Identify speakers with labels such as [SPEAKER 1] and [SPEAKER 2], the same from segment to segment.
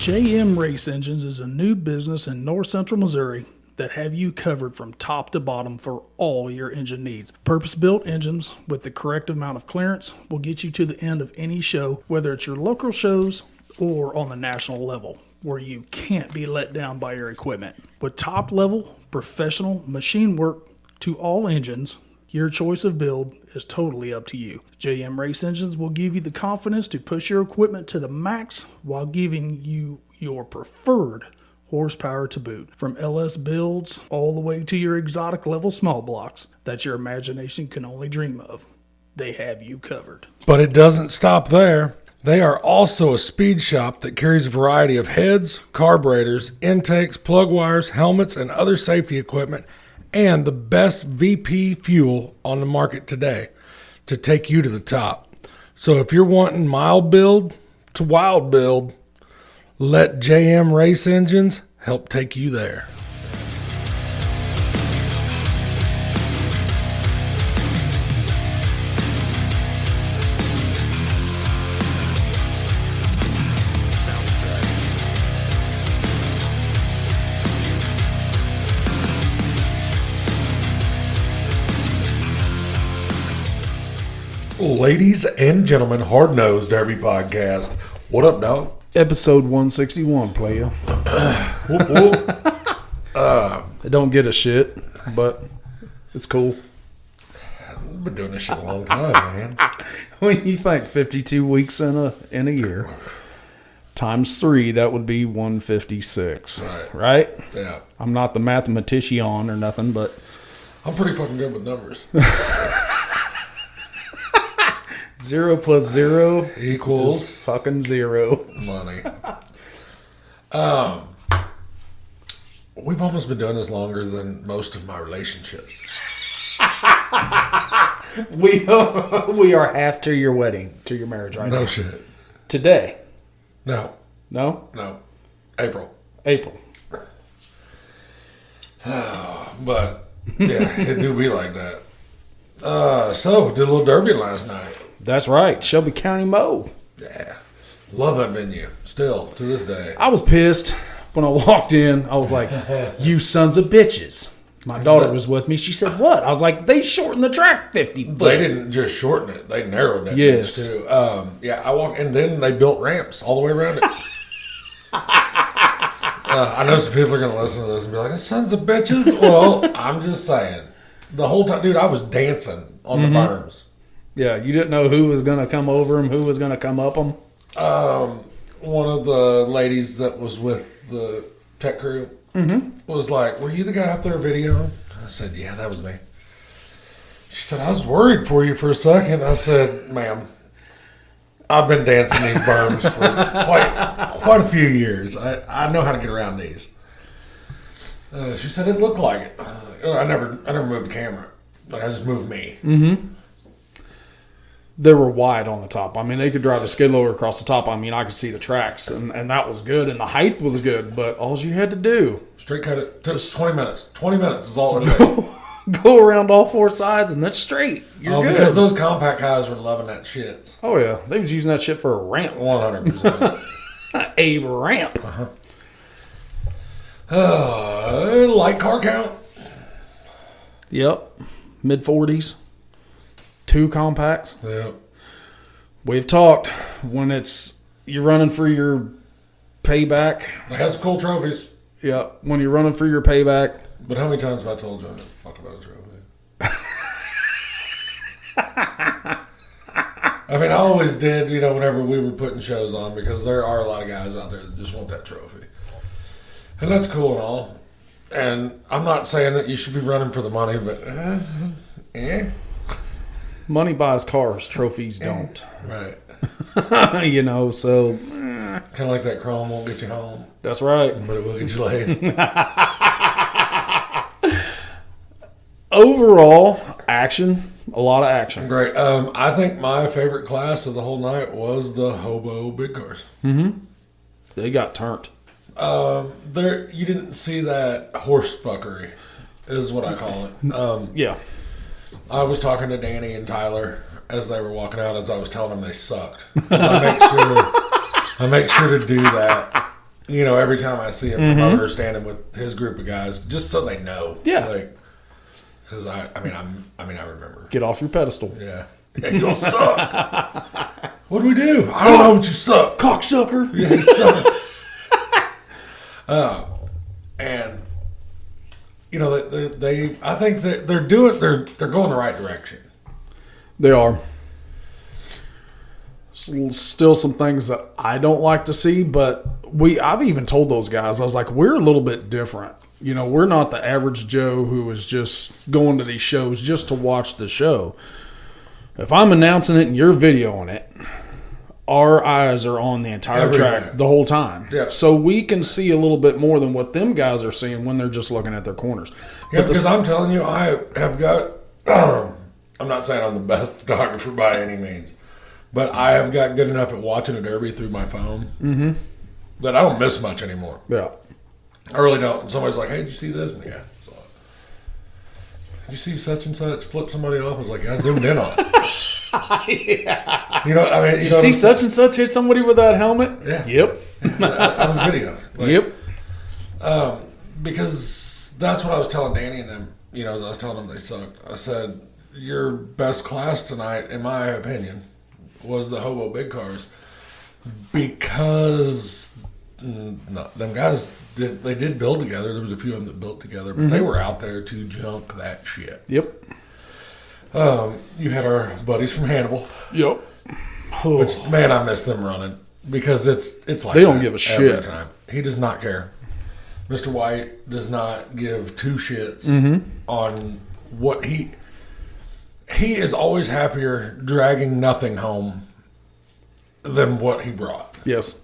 [SPEAKER 1] JM Race Engines is a new business in north central Missouri that have you covered from top to bottom for all your engine needs. Purpose-built engines with the correct amount of clearance will get you to the end of any show, whether it's your local shows or on the national level, where you can't be let down by your equipment. With top-level professional machine work to all engines, your choice of build is totally up to you. JM Race Engines will give you the confidence to push your equipment to the max while giving you your preferred horsepower to boot. From LS builds all the way to your exotic level small blocks that your imagination can only dream of, they have you covered.
[SPEAKER 2] But it doesn't stop there. They are also a speed shop that carries a variety of heads, carburetors, intakes, plug wires, helmets, and other safety equipment, and the best VP fuel on the market today to take you to the top. So if you're wanting mild build to wild build, let JM Race Engines help take you there. Ladies and gentlemen, Hard Nosed Derby Podcast. What up, dog?
[SPEAKER 1] Episode 161, player.
[SPEAKER 2] Whoop, whoop.
[SPEAKER 1] I don't get a shit, but it's cool.
[SPEAKER 2] I've been doing this shit a long time, man.
[SPEAKER 1] When you think 52 weeks in a year, times 3, that would be 156. Right?
[SPEAKER 2] Yeah.
[SPEAKER 1] I'm not the mathematician or nothing, but
[SPEAKER 2] I'm pretty fucking good with numbers.
[SPEAKER 1] 0 plus 0
[SPEAKER 2] equals
[SPEAKER 1] fucking 0.
[SPEAKER 2] Money. We've almost been doing this longer than most of my relationships.
[SPEAKER 1] We are half to your wedding, to your marriage right now.
[SPEAKER 2] No shit.
[SPEAKER 1] Today.
[SPEAKER 2] No.
[SPEAKER 1] No?
[SPEAKER 2] No. April. But, yeah, it do be like that. So, did a little derby last night.
[SPEAKER 1] That's right. Shelby County Mo.
[SPEAKER 2] Yeah. Love that venue. Still, to this day.
[SPEAKER 1] I was pissed when I walked in. I was like, you sons of bitches. My daughter was with me. She said, what? I was like, they shortened the track 50 foot.
[SPEAKER 2] They didn't just shorten it. They narrowed that
[SPEAKER 1] yes.
[SPEAKER 2] bitch, too. Yeah, I walked, and then they built ramps all the way around it. I know some people are going to listen to this and be like, sons of bitches. Well, I'm just saying. The whole time, dude, I was dancing on the berms.
[SPEAKER 1] Yeah, you didn't know who was going to come over them, who was going to come up them?
[SPEAKER 2] One of the ladies that was with the tech crew was like, were you the guy up there videoing? I said, yeah, that was me. She said, I was worried for you for a second. I said, ma'am, I've been dancing these berms for quite a few years. I know how to get around these. She said, it looked like it. I never moved the camera. Like, I just moved me.
[SPEAKER 1] Mm-hmm. They were wide on the top. I mean, they could drive a skid loader across the top. I mean, I could see the tracks, and that was good, and the height was good, but all you had to do...
[SPEAKER 2] Straight cut it. Took 20 minutes. 20 minutes is all it took.
[SPEAKER 1] Go around all 4 sides, and that's straight. You're good.
[SPEAKER 2] Because those compact guys were loving that shit.
[SPEAKER 1] Oh, yeah. They was using that shit for a ramp.
[SPEAKER 2] 100%.
[SPEAKER 1] A ramp.
[SPEAKER 2] Light car count?
[SPEAKER 1] Yep. Mid-40s. 2 compacts.
[SPEAKER 2] Yep.
[SPEAKER 1] We've talked when you're running for your payback.
[SPEAKER 2] They have some cool trophies.
[SPEAKER 1] Yep. When you're running for your payback.
[SPEAKER 2] But how many times have I told you I don't fuck about a trophy? I mean, I always did, whenever we were putting shows on, because there are a lot of guys out there that just want that trophy. And that's cool and all. And I'm not saying that you should be running for the money, but
[SPEAKER 1] money buys cars, trophies don't.
[SPEAKER 2] Right.
[SPEAKER 1] So...
[SPEAKER 2] Kind of like that chrome won't get you home.
[SPEAKER 1] That's right.
[SPEAKER 2] But it will get you laid.
[SPEAKER 1] Overall, action. A lot of action.
[SPEAKER 2] Great. I think my favorite class of the whole night was the hobo big cars.
[SPEAKER 1] Mm-hmm. They got turned.
[SPEAKER 2] You didn't see that horse fuckery, is what I call it.
[SPEAKER 1] Yeah.
[SPEAKER 2] I was talking to Danny and Tyler as they were walking out, as I was telling them they sucked. I make sure to do that You know, every time I see a promoter standing with his group of guys, just so they know.
[SPEAKER 1] Yeah.
[SPEAKER 2] Like, because I remember.
[SPEAKER 1] Get off your pedestal.
[SPEAKER 2] Yeah. And you'll suck. What do we do? I don't know, but you suck.
[SPEAKER 1] Cocksucker.
[SPEAKER 2] Yeah, you suck. And you know, I think that they're going the right direction.
[SPEAKER 1] They are. Still some things that I don't like to see, but I've even told those guys, I was like, we're a little bit different. You know, we're not the average Joe who is just going to these shows just to watch the show. If I'm announcing it and you're videoing it, our eyes are on the entire track the whole time.
[SPEAKER 2] Yeah.
[SPEAKER 1] So we can see a little bit more than what them guys are seeing when they're just looking at their corners.
[SPEAKER 2] Yeah, because I'm telling you, I have got, I'm not saying I'm the best photographer by any means, but I have got good enough at watching a derby through my phone that I don't miss much anymore.
[SPEAKER 1] Yeah.
[SPEAKER 2] I really don't. Somebody's like, hey, did you see this? Yeah. So, did you see such and such flip somebody off? I was like, yeah, I zoomed in on it.
[SPEAKER 1] Yeah.
[SPEAKER 2] You know, I mean,
[SPEAKER 1] you see such and such hit somebody with that helmet?
[SPEAKER 2] Yeah.
[SPEAKER 1] Yep.
[SPEAKER 2] I was video. Like,
[SPEAKER 1] yep.
[SPEAKER 2] Because that's what I was telling Danny and them. You know, as I was telling them they sucked. I said, your best class tonight, in my opinion, was the Hobo Big Cars. Because them guys they did build together. There was a few of them that built together, but they were out there to junk that shit.
[SPEAKER 1] Yep.
[SPEAKER 2] You had our buddies from Hannibal.
[SPEAKER 1] Yep.
[SPEAKER 2] Which, man, I miss them running because it's like
[SPEAKER 1] they don't give a shit
[SPEAKER 2] every time. He does not care. Mr. White does not give two shits on what he is always happier dragging nothing home than what he brought.
[SPEAKER 1] Yes.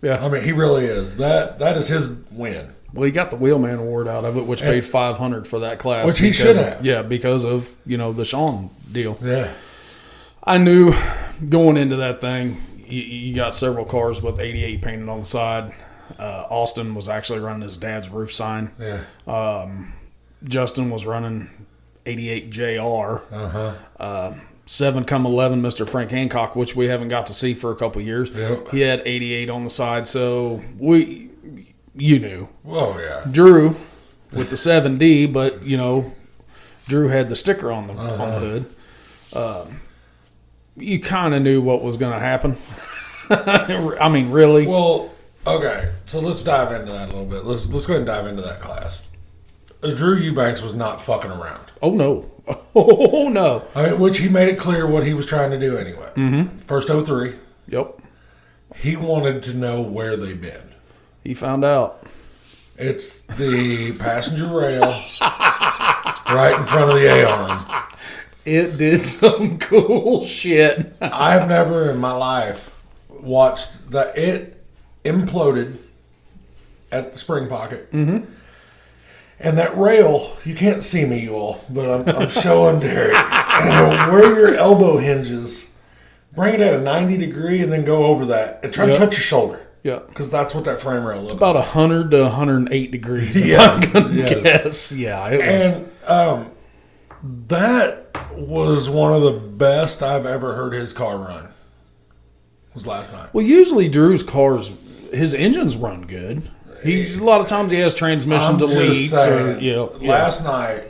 [SPEAKER 1] Yeah.
[SPEAKER 2] I mean, he really is. That is his win.
[SPEAKER 1] Well, he got the Wheelman Award out of it, which paid $500 for that class.
[SPEAKER 2] Which he should have.
[SPEAKER 1] Yeah, because of, the Sean deal.
[SPEAKER 2] Yeah.
[SPEAKER 1] I knew going into that thing, you got several cars with 88 painted on the side. Austin was actually running his dad's roof sign.
[SPEAKER 2] Yeah.
[SPEAKER 1] Justin was running 88 JR. 7-11 Mr. Frank Hancock, which we haven't got to see for a couple of years.
[SPEAKER 2] Yep.
[SPEAKER 1] He had 88 on the side, so you knew.
[SPEAKER 2] Oh, yeah.
[SPEAKER 1] Drew with the 7D, but, Drew had the sticker on the hood. You kind of knew what was going to happen. I mean, really.
[SPEAKER 2] Well, okay, so let's dive into that a little bit. Let's go ahead and dive into that class. Drew Eubanks was not fucking around.
[SPEAKER 1] Oh, no. Oh, no.
[SPEAKER 2] I mean, which he made it clear what he was trying to do anyway. First 03.
[SPEAKER 1] Yep.
[SPEAKER 2] He wanted to know where they've been.
[SPEAKER 1] He found out.
[SPEAKER 2] It's the passenger rail right in front of the A-arm.
[SPEAKER 1] It did some cool shit.
[SPEAKER 2] I've never in my life watched that. It imploded at the spring pocket. And that rail, you can't see me, you all, but I'm showing Derek where your elbow hinges. Bring it at a 90 degree and then go over that and try to touch your shoulder.
[SPEAKER 1] Yeah.
[SPEAKER 2] Because that's what that frame rail looks like.
[SPEAKER 1] About 100 to 108 degrees, if I'm going to guess. Yeah, it was.
[SPEAKER 2] And that was one of the best I've ever heard his car run. Was last night.
[SPEAKER 1] Well, usually Drew's cars, his engines run good. A lot of times he has transmission deletes.
[SPEAKER 2] Last night,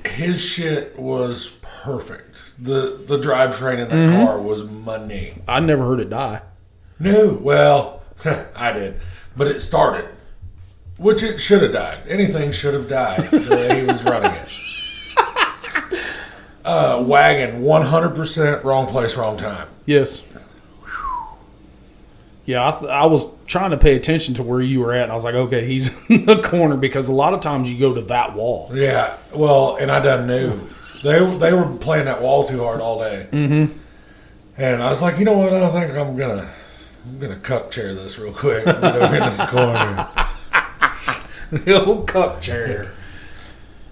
[SPEAKER 2] his shit was perfect. The drivetrain in that car was money.
[SPEAKER 1] I never heard it die.
[SPEAKER 2] No, well, I did, but it started, which it should have died. Anything should have died the way he was running it. Wagon, 100% wrong place, wrong time.
[SPEAKER 1] Yes. Yeah, I was trying to pay attention to where you were at, and I was like, okay, he's in the corner, because a lot of times you go to that wall.
[SPEAKER 2] Yeah, well, and I done knew. They were playing that wall too hard all day. And I was like, you know what, I think I'm gonna cup chair this real quick and get over in this corner.
[SPEAKER 1] The old cup chair.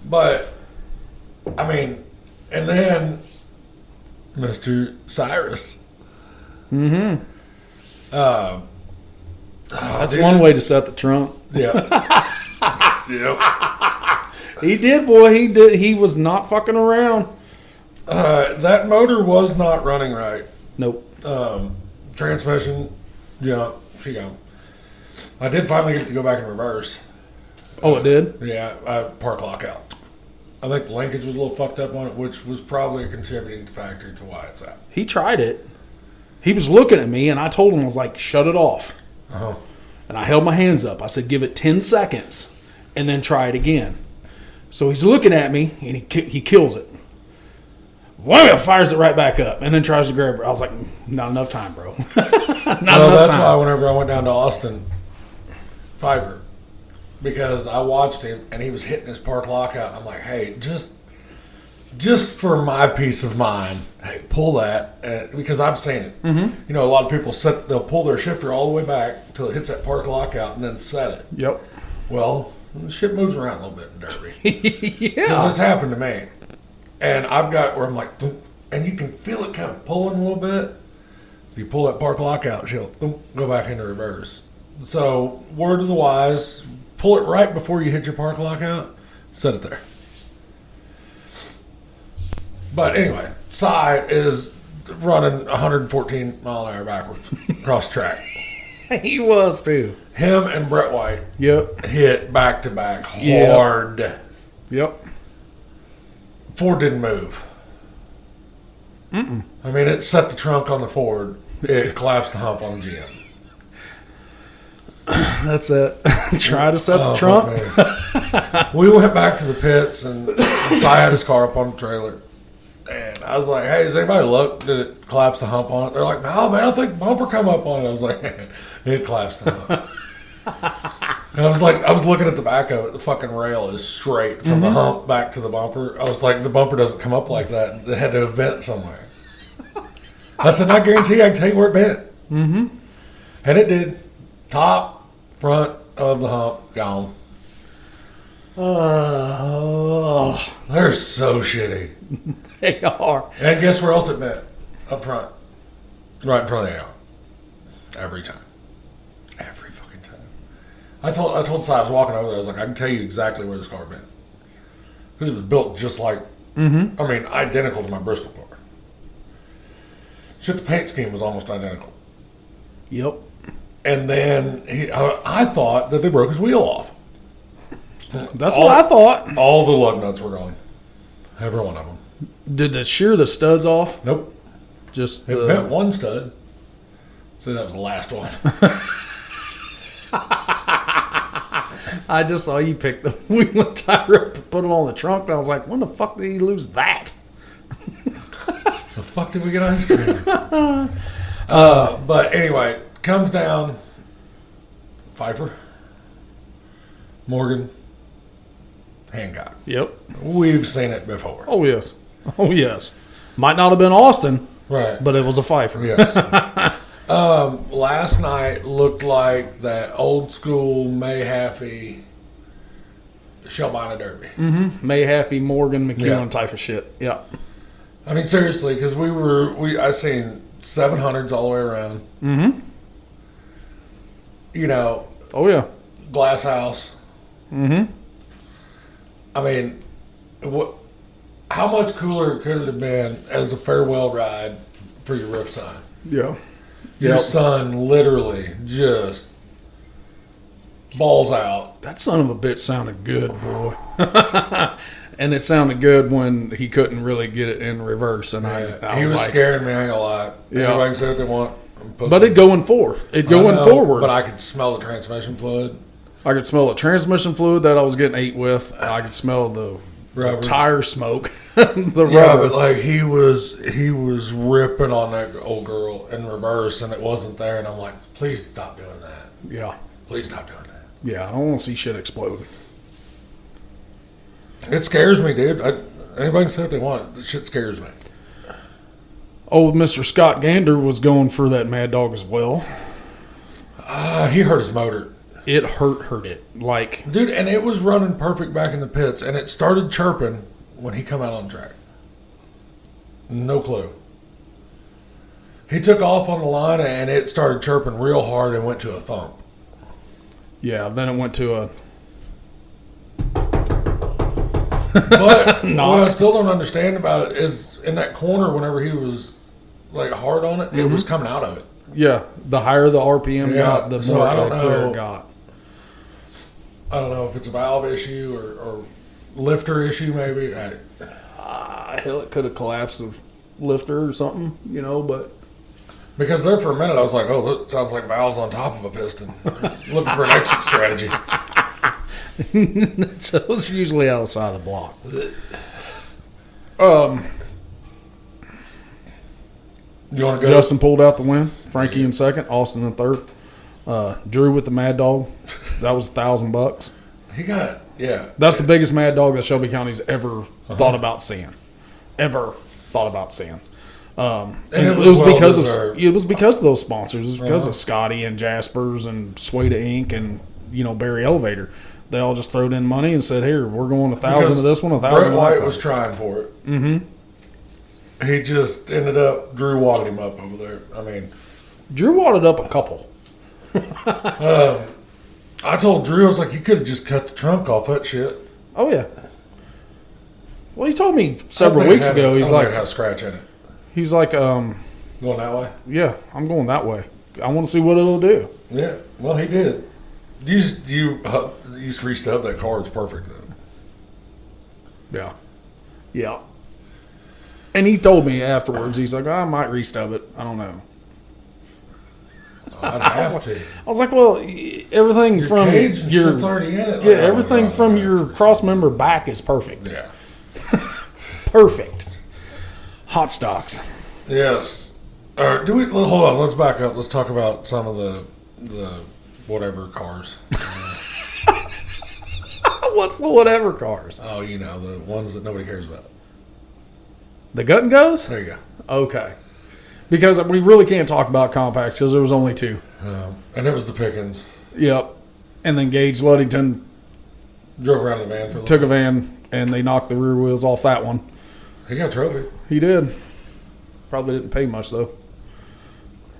[SPEAKER 2] But, I mean, and then Mr. Cyrus.
[SPEAKER 1] That's one way to set the trunk.
[SPEAKER 2] Yeah. Yep.
[SPEAKER 1] He did, boy. He did. He was not fucking around.
[SPEAKER 2] That motor was not running right.
[SPEAKER 1] Nope.
[SPEAKER 2] Transmission jump, She gone. I did finally get to go back in reverse.
[SPEAKER 1] Oh, it did?
[SPEAKER 2] Yeah, park lockout. I think the linkage was a little fucked up on it, which was probably a contributing factor to why it's out.
[SPEAKER 1] He tried it. He was looking at me, and I told him, I was like, shut it off.
[SPEAKER 2] Uh-huh.
[SPEAKER 1] And I held my hands up. I said, give it 10 seconds, and then try it again. So he's looking at me, and he kills it. Wham! Fires it right back up, and then tries to grab her. I was like, not enough time, bro.
[SPEAKER 2] That's why whenever I went down to Austin, Fiverr, because I watched him and he was hitting his park lockout. And I'm like, hey, just for my peace of mind, hey, pull that, because I've seen it. Mm-hmm. You know, a lot of people they'll pull their shifter all the way back until it hits that park lockout and then set it.
[SPEAKER 1] Yep.
[SPEAKER 2] Well, the shit moves around a little bit in Derby.
[SPEAKER 1] Yeah.
[SPEAKER 2] Because it's happened to me. And I've got where I'm like, thump, and you can feel it kind of pulling a little bit. If you pull that park lockout, she'll go back into reverse. So, word of the wise, pull it right before you hit your park lockout, set it there. But anyway, Cy is running 114 mile an hour backwards across the track.
[SPEAKER 1] He was too.
[SPEAKER 2] Him and Brett White hit back to back hard.
[SPEAKER 1] Yep.
[SPEAKER 2] Ford didn't move.
[SPEAKER 1] Mm-mm.
[SPEAKER 2] I mean, it set the trunk on the Ford. It collapsed the hump on the GM.
[SPEAKER 1] That's it. Try to set the trunk.
[SPEAKER 2] We went back to the pits, and Cy had his car up on the trailer. And I was like, hey, does anybody look? Did it collapse the hump on it? They're like, no, man, I think the bumper come up on it. I was like, it collapsed the hump. And I was looking at the back of it. The fucking rail is straight from the hump back to the bumper. I was like, the bumper doesn't come up like that. It had to have bent somewhere. I said, I guarantee I can tell you where it bent. Mm-hmm. And it did. Top, front of the hump, gone. They're so shitty.
[SPEAKER 1] They are.
[SPEAKER 2] And guess where else it bent? Up front. Right in front of the aisle. Every time. Every fucking time. I told Si I was walking over there, I was like, I can tell you exactly where this car bent. Because it was built just like, identical to my Bristol car. Shit, the paint scheme was almost identical.
[SPEAKER 1] Yep.
[SPEAKER 2] And then I thought that they broke his wheel off.
[SPEAKER 1] That's what I thought.
[SPEAKER 2] All the lug nuts were gone. Every one of them.
[SPEAKER 1] Did it shear the studs off?
[SPEAKER 2] Nope.
[SPEAKER 1] Just
[SPEAKER 2] it bent one stud. So that was the last one.
[SPEAKER 1] I just saw you pick the wheel and tire up and put it on the trunk, and I was like, when the fuck did he lose that?
[SPEAKER 2] The fuck did we get ice cream? But anyway, comes down Pfeiffer, Morgan, Hancock.
[SPEAKER 1] Yep.
[SPEAKER 2] We've seen it before.
[SPEAKER 1] Oh, yes. Oh, yes. Might not have been Austin.
[SPEAKER 2] Right.
[SPEAKER 1] But it was a Pfeiffer.
[SPEAKER 2] Yes. Last night looked like that old school Mayhaffey Shelbina Derby.
[SPEAKER 1] Mm-hmm. Mayhaffey, Morgan, McEwen type of shit. Yeah.
[SPEAKER 2] I mean, seriously, because I seen 700s all the way around.
[SPEAKER 1] Mm-hmm.
[SPEAKER 2] You know.
[SPEAKER 1] Oh, yeah.
[SPEAKER 2] Glass house.
[SPEAKER 1] Mm-hmm.
[SPEAKER 2] I mean, how much cooler could it have been as a farewell ride for your roof sign?
[SPEAKER 1] Yeah.
[SPEAKER 2] Your son literally just balls out.
[SPEAKER 1] That son of a bitch sounded good, boy. And it sounded good when he couldn't really get it in reverse. And I was like,
[SPEAKER 2] scaring me, I ain't gonna lie.
[SPEAKER 1] Yeah.
[SPEAKER 2] Everybody can say what they want.
[SPEAKER 1] But it going forward.
[SPEAKER 2] But I could smell the transmission fluid.
[SPEAKER 1] I could smell the transmission fluid that I was getting ate with. I could smell the tire smoke. The rubber.
[SPEAKER 2] Yeah, but like he was ripping on that old girl in reverse, and it wasn't there. And I'm like, please stop doing that.
[SPEAKER 1] Yeah.
[SPEAKER 2] Please stop doing that.
[SPEAKER 1] Yeah, I don't want to see shit explode.
[SPEAKER 2] It scares me, dude. Anybody can say what they want. The shit scares me.
[SPEAKER 1] Old Mr. Scott Gander was going for that Mad Dog as well.
[SPEAKER 2] He hurt his motor.
[SPEAKER 1] It hurt it. Like,
[SPEAKER 2] dude, and it was running perfect back in the pits, and it started chirping when he come out on track. No clue. He took off on the line, and it started chirping real hard and went to a thump.
[SPEAKER 1] Yeah, then it went to a...
[SPEAKER 2] But what I still don't understand about it is in that corner, whenever he was like hard on it, it was coming out of it.
[SPEAKER 1] Yeah, the higher the RPM
[SPEAKER 2] Yeah,
[SPEAKER 1] got, the
[SPEAKER 2] so
[SPEAKER 1] more
[SPEAKER 2] I don't
[SPEAKER 1] clear
[SPEAKER 2] know.
[SPEAKER 1] it got.
[SPEAKER 2] I don't know if it's a valve issue or lifter issue, maybe.
[SPEAKER 1] Hell, it could have collapsed the lifter or something, but
[SPEAKER 2] Because there for a minute I was like, oh, that sounds like valves on top of a piston. Looking for an exit strategy.
[SPEAKER 1] so it's usually outside the block.
[SPEAKER 2] You want to go?
[SPEAKER 1] Justin pulled out the win. Frankie in second. Austin in third. Drew with the Mad Dog. That was $1,000.
[SPEAKER 2] He got, yeah.
[SPEAKER 1] That's the biggest Mad Dog that Shelby County's ever thought about seeing. And it was
[SPEAKER 2] well
[SPEAKER 1] because
[SPEAKER 2] deserved.
[SPEAKER 1] it was because of those sponsors. It was because of Scotty and Jaspers and Sueda Inc. and Barry Elevator. They all just throwed in money and said, "Here, we're going 1,000 of this one, 1,000."
[SPEAKER 2] Brett White was trying for it. Mm-hmm. He just ended up. Drew wadded him up over there. I mean,
[SPEAKER 1] Drew wadded up a couple.
[SPEAKER 2] I told Drew, I was like, you could have just cut the trunk off that shit.
[SPEAKER 1] Oh yeah. Well, he told me several weeks ago. He's like,
[SPEAKER 2] had a scratch in it.
[SPEAKER 1] He was like,
[SPEAKER 2] Going that way?
[SPEAKER 1] yeah, I'm going that way. I want to see what it'll do.
[SPEAKER 2] Yeah. Well, he did. You re-stub that car. It's perfect, though.
[SPEAKER 1] Yeah. Yeah. And he told me afterwards, he's like, I might re-stub it. I don't know.
[SPEAKER 2] I'd have to.
[SPEAKER 1] I was like, well, everything
[SPEAKER 2] Your
[SPEAKER 1] from
[SPEAKER 2] cage and
[SPEAKER 1] your
[SPEAKER 2] shit's already in it.
[SPEAKER 1] yeah,
[SPEAKER 2] Like,
[SPEAKER 1] everything
[SPEAKER 2] oh,
[SPEAKER 1] from
[SPEAKER 2] God.
[SPEAKER 1] your cross member back is perfect.
[SPEAKER 2] Yeah.
[SPEAKER 1] Perfect. Hot stocks.
[SPEAKER 2] Yes. Do we? Hold on. Let's back up. Let's talk about some of the whatever cars.
[SPEAKER 1] What's the whatever cars?
[SPEAKER 2] Oh, the ones that nobody cares about.
[SPEAKER 1] The gut and goes?
[SPEAKER 2] There you go.
[SPEAKER 1] Okay. Because we really can't talk about compacts because there was only two.
[SPEAKER 2] And it was the Pickens.
[SPEAKER 1] Yep. And then Gage Ludington
[SPEAKER 2] Drove around in the van for a
[SPEAKER 1] took a
[SPEAKER 2] little
[SPEAKER 1] van and they knocked the rear wheels off that one.
[SPEAKER 2] bit. He got a trophy.
[SPEAKER 1] He did. Probably didn't pay much though.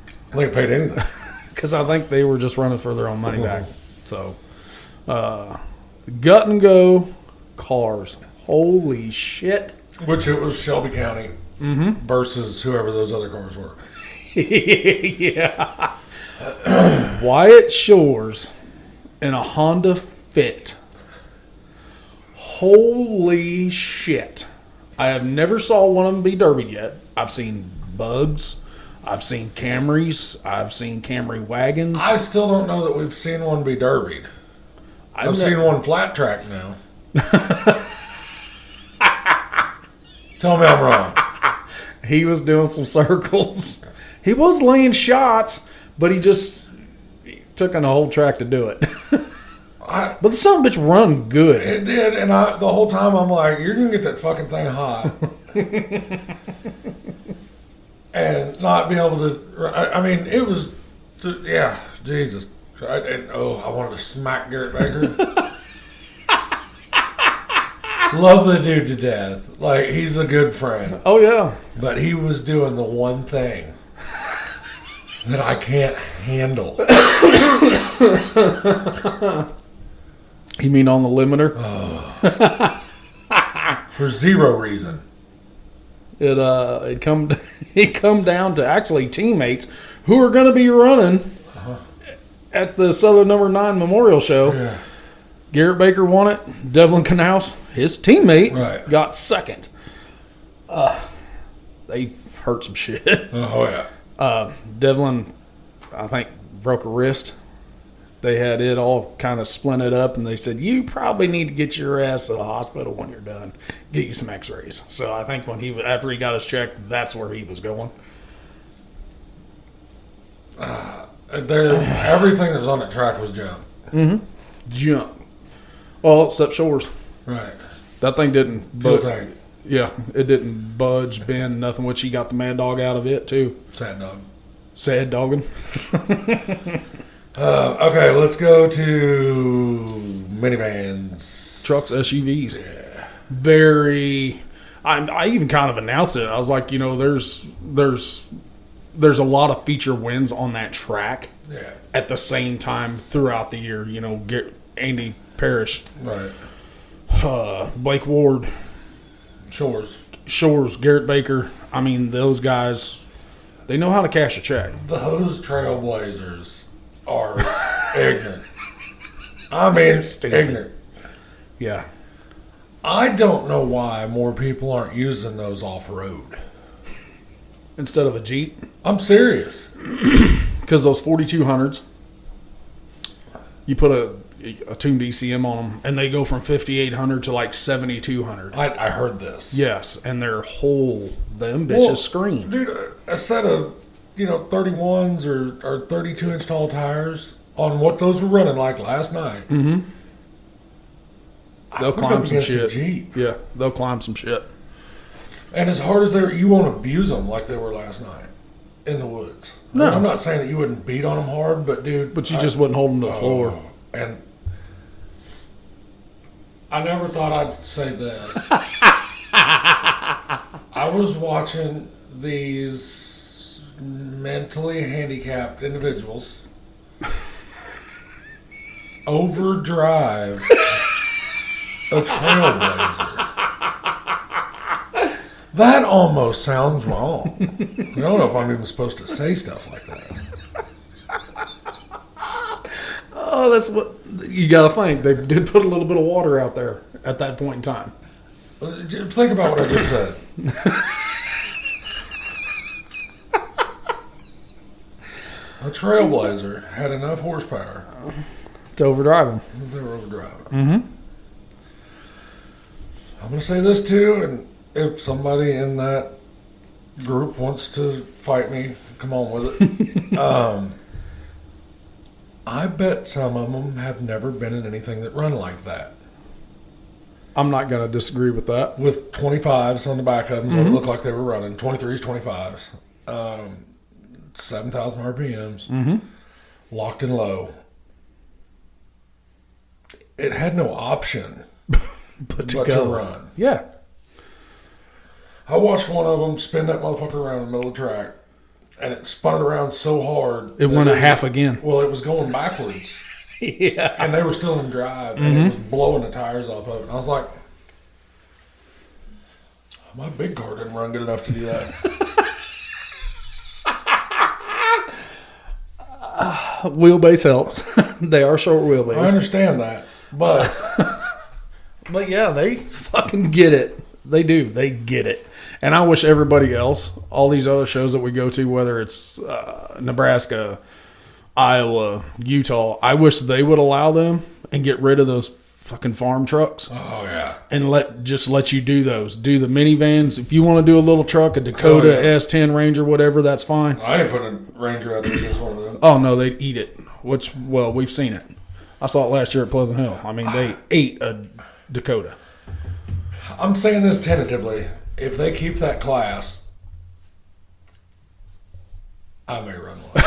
[SPEAKER 2] I think he paid anything.
[SPEAKER 1] Because I think they were just running for their own money back. So, gut and go cars. Holy shit.
[SPEAKER 2] Which it was Shelby County versus whoever those other cars were.
[SPEAKER 1] Yeah. Wyatt Shores in a Honda Fit. Holy shit. I have never saw one of them be derbied yet. I've seen Bugs. I've seen Camrys. I've seen Camry wagons.
[SPEAKER 2] I still don't know that we've seen one be derbied. I've seen one flat track now. Tell me I'm wrong.
[SPEAKER 1] He was doing some circles. He was laying shots, but he took on the whole track to do it. But the son of a bitch run good.
[SPEAKER 2] It did, and the whole time I'm like, you're going to get that fucking thing hot. And not be able to, I mean, it was, yeah, Jesus. I wanted to smack Garrett Baker. Love the dude to death. Like, he's a good friend.
[SPEAKER 1] Oh, yeah.
[SPEAKER 2] But he was doing the one thing that I can't handle.
[SPEAKER 1] You mean on the limiter?
[SPEAKER 2] For zero reason.
[SPEAKER 1] It come down to actually teammates who are going to be running at the Southern Number 9 Memorial Show.
[SPEAKER 2] Yeah.
[SPEAKER 1] Garrett Baker won it. Devlin Knaus, his teammate, got second. They hurt some shit.
[SPEAKER 2] Oh, yeah.
[SPEAKER 1] Devlin, I think, broke a wrist. They had it all kind of splinted up, and they said, you probably need to get your ass to the hospital when you're done. Get you some x-rays. So I think after he got his check, that's where he was going.
[SPEAKER 2] Everything that was on that track was junk.
[SPEAKER 1] Mm-hmm. Junk. Well, except Shores.
[SPEAKER 2] Right.
[SPEAKER 1] That thing didn't
[SPEAKER 2] Fuel tank.
[SPEAKER 1] Yeah, it didn't budge, bend, nothing, which he got the Mad Dog out of it, too.
[SPEAKER 2] Sad dog.
[SPEAKER 1] Sad dogging.
[SPEAKER 2] Okay, let's go to minivans.
[SPEAKER 1] Trucks, SUVs.
[SPEAKER 2] Yeah.
[SPEAKER 1] Very. I even kind of announced it. I was like, there's a lot of feature wins on that track.
[SPEAKER 2] Yeah.
[SPEAKER 1] At the same time throughout the year. Andy Parrish,
[SPEAKER 2] Right.
[SPEAKER 1] Blake Ward,
[SPEAKER 2] Shores.
[SPEAKER 1] Garrett Baker. I mean, those guys. They know how to cash a check.
[SPEAKER 2] Those trailblazers are ignorant. I mean, ignorant.
[SPEAKER 1] Yeah.
[SPEAKER 2] I don't know why more people aren't using those off-road.
[SPEAKER 1] Instead of a Jeep.
[SPEAKER 2] I'm serious.
[SPEAKER 1] Because those 4200s, you put a tuned ECM on them, and they go from 5800 to like 7200.
[SPEAKER 2] I heard this.
[SPEAKER 1] Yes, and their whole them bitches scream.
[SPEAKER 2] Dude, a set of 31s or 32-inch tall tires on what those were running like last night.
[SPEAKER 1] Mm-hmm. They'll
[SPEAKER 2] put
[SPEAKER 1] climb
[SPEAKER 2] up
[SPEAKER 1] some
[SPEAKER 2] against a
[SPEAKER 1] shit.
[SPEAKER 2] Jeep.
[SPEAKER 1] Yeah, they'll climb some shit.
[SPEAKER 2] And as hard as they were, you won't abuse them like they were last night in the woods.
[SPEAKER 1] No.
[SPEAKER 2] I mean, I'm not saying that you wouldn't beat on them hard, but dude.
[SPEAKER 1] But you just wouldn't hold them to the floor.
[SPEAKER 2] And I never thought I'd say this. I was watching these mentally handicapped individuals overdrive a trailblazer. That almost sounds wrong. I don't know if I'm even supposed to say stuff like that.
[SPEAKER 1] Oh, that's what you got to think. They did put a little bit of water out there at that point in time.
[SPEAKER 2] Think about what I just said. A trailblazer had enough horsepower
[SPEAKER 1] To overdrive them.
[SPEAKER 2] they were overdriving.
[SPEAKER 1] Mm-hmm.
[SPEAKER 2] I'm going to say this too, and if somebody in that group wants to fight me, come on with it. I bet some of them have never been in anything that run like that.
[SPEAKER 1] I'm not going to disagree with that.
[SPEAKER 2] With 25s on the back of them, what it looked like they were running. 23s, 25s. 7,000 RPMs. Locked and low. It had no option
[SPEAKER 1] But
[SPEAKER 2] but to run.
[SPEAKER 1] Yeah.
[SPEAKER 2] I watched one of them spin that motherfucker around in the middle of the track, and it spun it around so hard.
[SPEAKER 1] It went a half again.
[SPEAKER 2] Well, it was going backwards.
[SPEAKER 1] Yeah.
[SPEAKER 2] And they were still in drive, and it was blowing the tires off of it. And I was like, my big car didn't run good enough to do that.
[SPEAKER 1] Wheelbase helps. They are short wheelbase.
[SPEAKER 2] I understand that, but
[SPEAKER 1] But yeah, they fucking get it. They do. They get it. And I wish everybody else, all these other shows that we go to, whether it's Nebraska, Iowa, Utah, I wish they would allow them and get rid of those fucking farm trucks
[SPEAKER 2] oh yeah,
[SPEAKER 1] and let you do those. Do the minivans. If you want to do a little truck, a Dakota S10 Ranger, whatever, that's fine.
[SPEAKER 2] I ain't putting a Ranger out there against one of them.
[SPEAKER 1] Oh no, they'd eat it. Which, well, we've seen it. I saw it last year at Pleasant Hill. I mean, they ate a Dakota.
[SPEAKER 2] I'm saying this tentatively. If they keep that class, I may run one.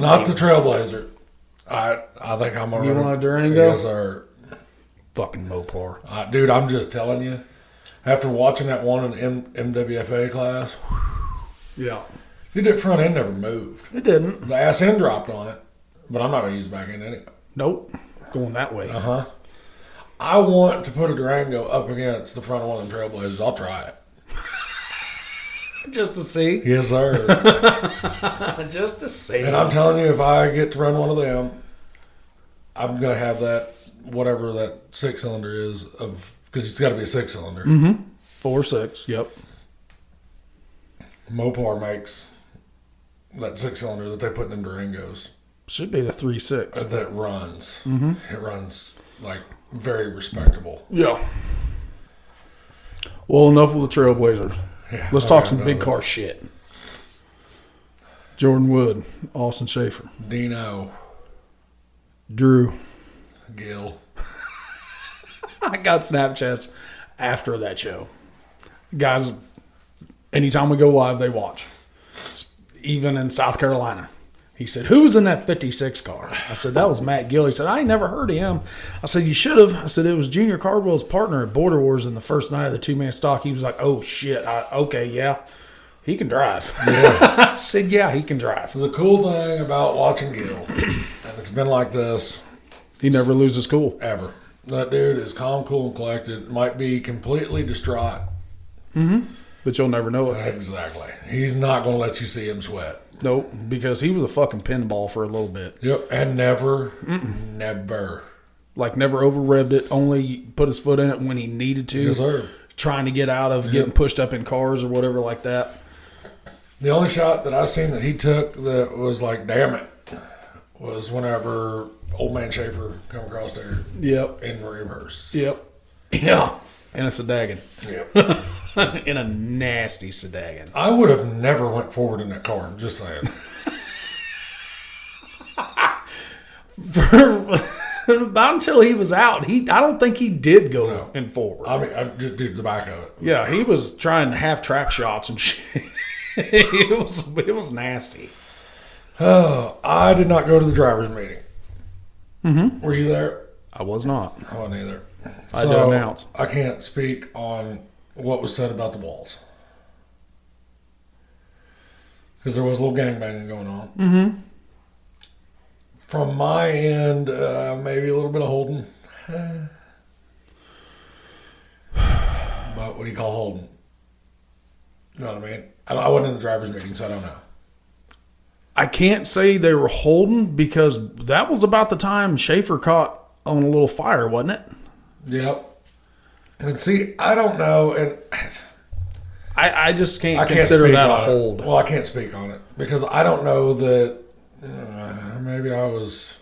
[SPEAKER 2] Not the Trailblazer. I think I'm gonna
[SPEAKER 1] You
[SPEAKER 2] run
[SPEAKER 1] want a Durango?
[SPEAKER 2] Yes, sir.
[SPEAKER 1] Fucking Mopar.
[SPEAKER 2] Dude, I'm just telling you. After watching that one in MWFA class,
[SPEAKER 1] Yeah.
[SPEAKER 2] dude, that front end never moved.
[SPEAKER 1] It didn't.
[SPEAKER 2] The ass end dropped on it, but I'm not gonna use the back end anyway.
[SPEAKER 1] Nope. Going that way.
[SPEAKER 2] I want to put a Durango up against the front of one of them Trailblazers. I'll try it.
[SPEAKER 1] Just to see.
[SPEAKER 2] Yes, sir.
[SPEAKER 1] Just to see.
[SPEAKER 2] And I'm telling you, if I get to run one of them, I'm going to have that, whatever that 6-cylinder is, because it's got to be a 6-cylinder.
[SPEAKER 1] 4.6. Yep.
[SPEAKER 2] Mopar makes that 6-cylinder that they put in Durangos.
[SPEAKER 1] Should be the 3.6.
[SPEAKER 2] That runs. It runs, like, very respectable.
[SPEAKER 1] Yeah. Well, enough with the Trailblazers.
[SPEAKER 2] Yeah,
[SPEAKER 1] Let's talk some big car shit. Jordan Wood, Austin Schaefer,
[SPEAKER 2] Dino.
[SPEAKER 1] Drew.
[SPEAKER 2] Gil.
[SPEAKER 1] I got Snapchats after that show. Guys, anytime we go live, they watch. Even in South Carolina. He said, who was in that 56 car? I said, that was Matt Gill. He said, I ain't never heard of him. I said, you should have. I said, it was Junior Cardwell's partner at Border Wars in the first night of the two-man stock. He was like, oh, shit. Okay, yeah. He can drive.
[SPEAKER 2] Yeah.
[SPEAKER 1] I said, yeah, he can drive.
[SPEAKER 2] The cool thing about watching Gil, and it's been like this
[SPEAKER 1] He never loses cool.
[SPEAKER 2] ever. That dude is calm, cool, and collected. Might be completely distraught.
[SPEAKER 1] But But you'll never know it.
[SPEAKER 2] Exactly. He's not going to let you see him sweat.
[SPEAKER 1] Nope, because he was a fucking pinball for a little bit.
[SPEAKER 2] Yep, and never.
[SPEAKER 1] Like, never over-revved it, only put his foot in it when he needed to.
[SPEAKER 2] Yes, sir.
[SPEAKER 1] Trying to get out of getting pushed up in cars or whatever like that.
[SPEAKER 2] The only shot that I seen that he took that was like, damn it, was whenever old man Schaefer come across there.
[SPEAKER 1] Yep.
[SPEAKER 2] In reverse.
[SPEAKER 1] Yep. Yeah. In a Sedagan.
[SPEAKER 2] Yep.
[SPEAKER 1] In a nasty Sedagan.
[SPEAKER 2] I would have never went forward in that car. I'm just saying.
[SPEAKER 1] About until he was out, I don't think he did go in forward.
[SPEAKER 2] I mean, I just did the back of it.
[SPEAKER 1] Yeah, he was trying half track shots and shit. It was nasty.
[SPEAKER 2] I did not go to the driver's meeting. Mm-hmm. Were you there?
[SPEAKER 1] I was not.
[SPEAKER 2] I wasn't either.
[SPEAKER 1] I did announce.
[SPEAKER 2] I can't speak on what was said about the balls. Because there was a little gangbanging going on. Mm-hmm. From my end, maybe a little bit of holding. But what do you call holding? You know what I mean? I wasn't in the driver's meeting, so I don't know.
[SPEAKER 1] I can't say they were holding because that was about the time Schaefer caught on a little fire, wasn't it?
[SPEAKER 2] Yep. And see, I don't know, and
[SPEAKER 1] I just can't consider that a hold.
[SPEAKER 2] Well, I can't speak on it because I don't know that. Maybe I was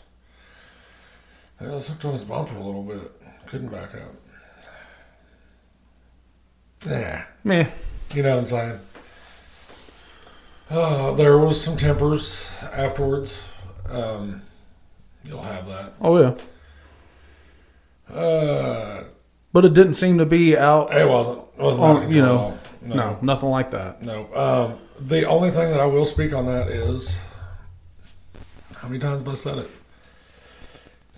[SPEAKER 2] hooked on his bumper a little bit. Couldn't back up. Yeah.
[SPEAKER 1] Meh.
[SPEAKER 2] You know what I'm saying? There was some tempers afterwards. You'll have that.
[SPEAKER 1] Oh, yeah. But it didn't seem to be out.
[SPEAKER 2] It wasn't. It wasn't out of control at all.
[SPEAKER 1] No, nothing like that.
[SPEAKER 2] No. The only thing that I will speak on that is, how many times have I said it?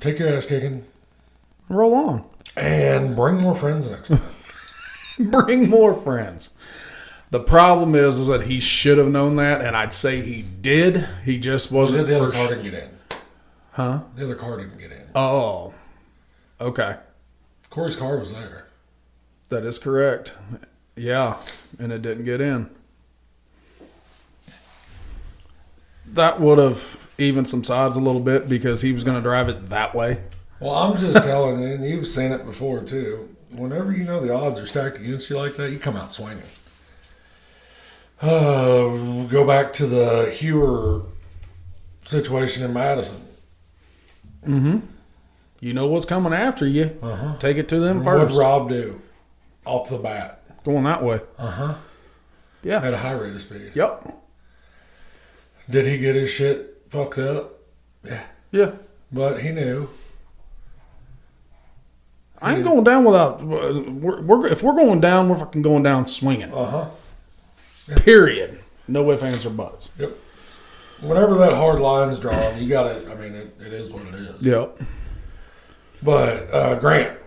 [SPEAKER 2] Take your ass kicking.
[SPEAKER 1] Roll on.
[SPEAKER 2] And bring more friends next time.
[SPEAKER 1] Bring more friends. The problem is that he should have known that, and I'd say he did. He just wasn't.
[SPEAKER 2] The other car didn't get in.
[SPEAKER 1] Huh?
[SPEAKER 2] The other car didn't get in.
[SPEAKER 1] Oh. Okay.
[SPEAKER 2] Corey's car was there.
[SPEAKER 1] That is correct. Yeah, and it didn't get in. That would have evened some sides a little bit because he was going to drive it that way.
[SPEAKER 2] Well, I'm just telling you, and you've seen it before too. Whenever you know the odds are stacked against you like that, you come out swinging. Go back to the Heber situation in Madison.
[SPEAKER 1] Mm-hmm. You know what's coming after you.
[SPEAKER 2] Uh-huh.
[SPEAKER 1] Take it to them
[SPEAKER 2] What
[SPEAKER 1] first.
[SPEAKER 2] did Rob do off the bat?
[SPEAKER 1] Going that way.
[SPEAKER 2] Uh-huh.
[SPEAKER 1] Yeah.
[SPEAKER 2] At a high rate of speed.
[SPEAKER 1] Yep.
[SPEAKER 2] Did he get his shit fucked up? Yeah.
[SPEAKER 1] Yeah.
[SPEAKER 2] But he knew.
[SPEAKER 1] I ain't going down without. If we're going down, we're fucking going down swinging.
[SPEAKER 2] Uh-huh. Yeah.
[SPEAKER 1] Period. No ifs, ands, or buts.
[SPEAKER 2] Yep. Whenever that hard line's drawn, you got to, I mean, it is what it is.
[SPEAKER 1] Yep.
[SPEAKER 2] But Grant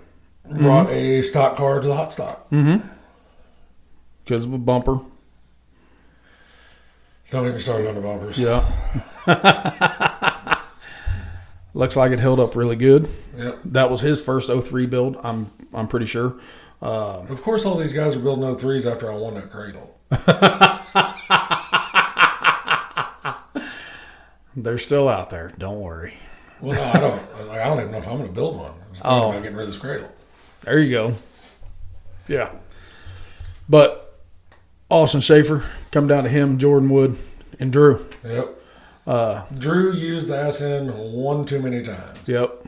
[SPEAKER 2] brought a stock car to the hot stock.
[SPEAKER 1] Mm-hmm. Because of a bumper.
[SPEAKER 2] Don't get me started on the bumpers.
[SPEAKER 1] Yeah. Looks like it held up really good.
[SPEAKER 2] Yep.
[SPEAKER 1] That was his first 03 build, I'm pretty sure.
[SPEAKER 2] Of course, all these guys are building 03s after I won that cradle.
[SPEAKER 1] They're still out there. Don't worry.
[SPEAKER 2] Well, no, I don't even know if I'm going to build one. I was thinking about getting rid of this cradle.
[SPEAKER 1] There you go. Yeah. But Austin Schaefer, come down to him, Jordan Wood, and Drew.
[SPEAKER 2] Yep. Drew used the SN one too many times.
[SPEAKER 1] Yep.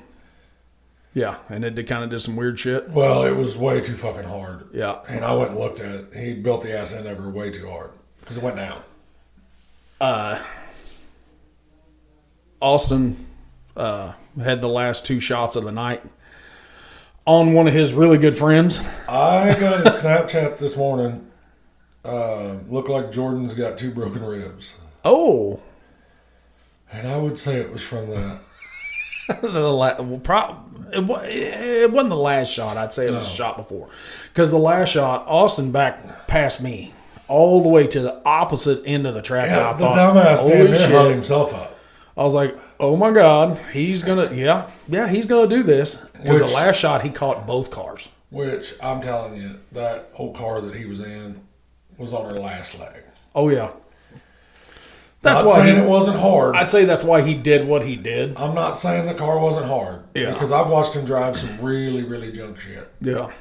[SPEAKER 1] Yeah, and it kind of did some weird shit.
[SPEAKER 2] Well, it was way too fucking hard.
[SPEAKER 1] Yeah.
[SPEAKER 2] And I went and looked at it. He built the SN ever way too hard because it went down.
[SPEAKER 1] Austin had the last two shots of the night on one of his really good friends.
[SPEAKER 2] I got a Snapchat this morning. Looked like Jordan's got 2 broken ribs.
[SPEAKER 1] Oh.
[SPEAKER 2] And I would say it was from that.
[SPEAKER 1] It wasn't the last shot. I'd say it was the shot before. Because the last shot, Austin backed past me all the way to the opposite end of the track.
[SPEAKER 2] Yeah,
[SPEAKER 1] and I
[SPEAKER 2] the
[SPEAKER 1] thought,
[SPEAKER 2] dumbass
[SPEAKER 1] holy
[SPEAKER 2] damn
[SPEAKER 1] shit.
[SPEAKER 2] hung himself up.
[SPEAKER 1] I was like, oh my God, he's going to, he's going to do this. Because the last shot, he caught both cars.
[SPEAKER 2] Which, I'm telling you, that old car that he was in, was on her last leg.
[SPEAKER 1] Oh, yeah. That's
[SPEAKER 2] Not
[SPEAKER 1] why
[SPEAKER 2] saying it wasn't hard.
[SPEAKER 1] I'd say that's why he did what he did.
[SPEAKER 2] I'm not saying the car wasn't hard.
[SPEAKER 1] Yeah.
[SPEAKER 2] Because I've watched him drive some really, really junk shit.
[SPEAKER 1] Yeah.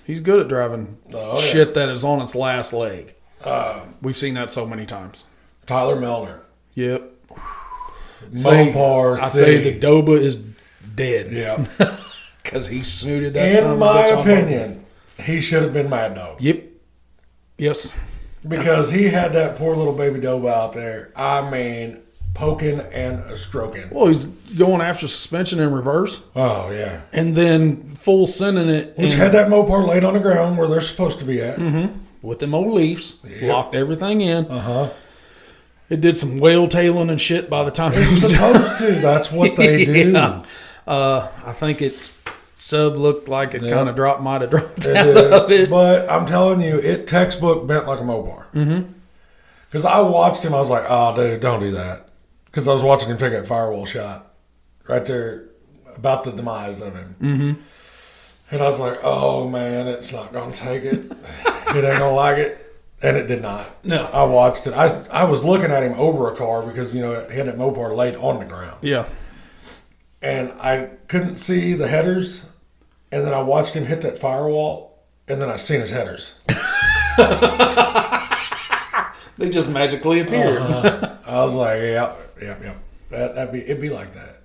[SPEAKER 1] He's good at driving shit that is on its last leg. We've seen that so many times.
[SPEAKER 2] Tyler Milner.
[SPEAKER 1] Yep.
[SPEAKER 2] Mopar
[SPEAKER 1] I'd
[SPEAKER 2] City.
[SPEAKER 1] say the Doba is dead.
[SPEAKER 2] Yeah.
[SPEAKER 1] Because he snooted that son
[SPEAKER 2] In
[SPEAKER 1] of a
[SPEAKER 2] my
[SPEAKER 1] bitch on
[SPEAKER 2] opinion, he should have been Mad Dog.
[SPEAKER 1] Yep. Yes.
[SPEAKER 2] Because he had that poor little baby Doba out there. I mean, poking and stroking.
[SPEAKER 1] Well, he's going after suspension in reverse.
[SPEAKER 2] Oh, yeah.
[SPEAKER 1] And then full sending it.
[SPEAKER 2] Which had that Mopar laid on the ground where they're supposed to be at.
[SPEAKER 1] Mm-hmm. With them old leaves.
[SPEAKER 2] Yep.
[SPEAKER 1] Locked everything in.
[SPEAKER 2] Uh-huh.
[SPEAKER 1] It did some whale tailing and shit by the time it
[SPEAKER 2] It's
[SPEAKER 1] was
[SPEAKER 2] supposed to. That's what they do.
[SPEAKER 1] Yeah. I think its sub looked like it kind of might have dropped
[SPEAKER 2] It
[SPEAKER 1] out
[SPEAKER 2] did.
[SPEAKER 1] of it.
[SPEAKER 2] But I'm telling you, it textbook bent like a Mopar. Mm-hmm. Because I watched him, I was like, oh, dude, don't do that. Because I was watching him take that firewall shot right there about the demise of him. Mm-hmm. And I was like, oh, man, it's not going to take it. It ain't going to like it. And it did not.
[SPEAKER 1] No.
[SPEAKER 2] I watched it. I was looking at him over a car because, you know, he had that Mopar laid on the ground.
[SPEAKER 1] Yeah.
[SPEAKER 2] And I couldn't see the headers. And then I watched him hit that firewall. And then I seen his headers.
[SPEAKER 1] They just magically appeared.
[SPEAKER 2] I was like, yeah. It'd be like that.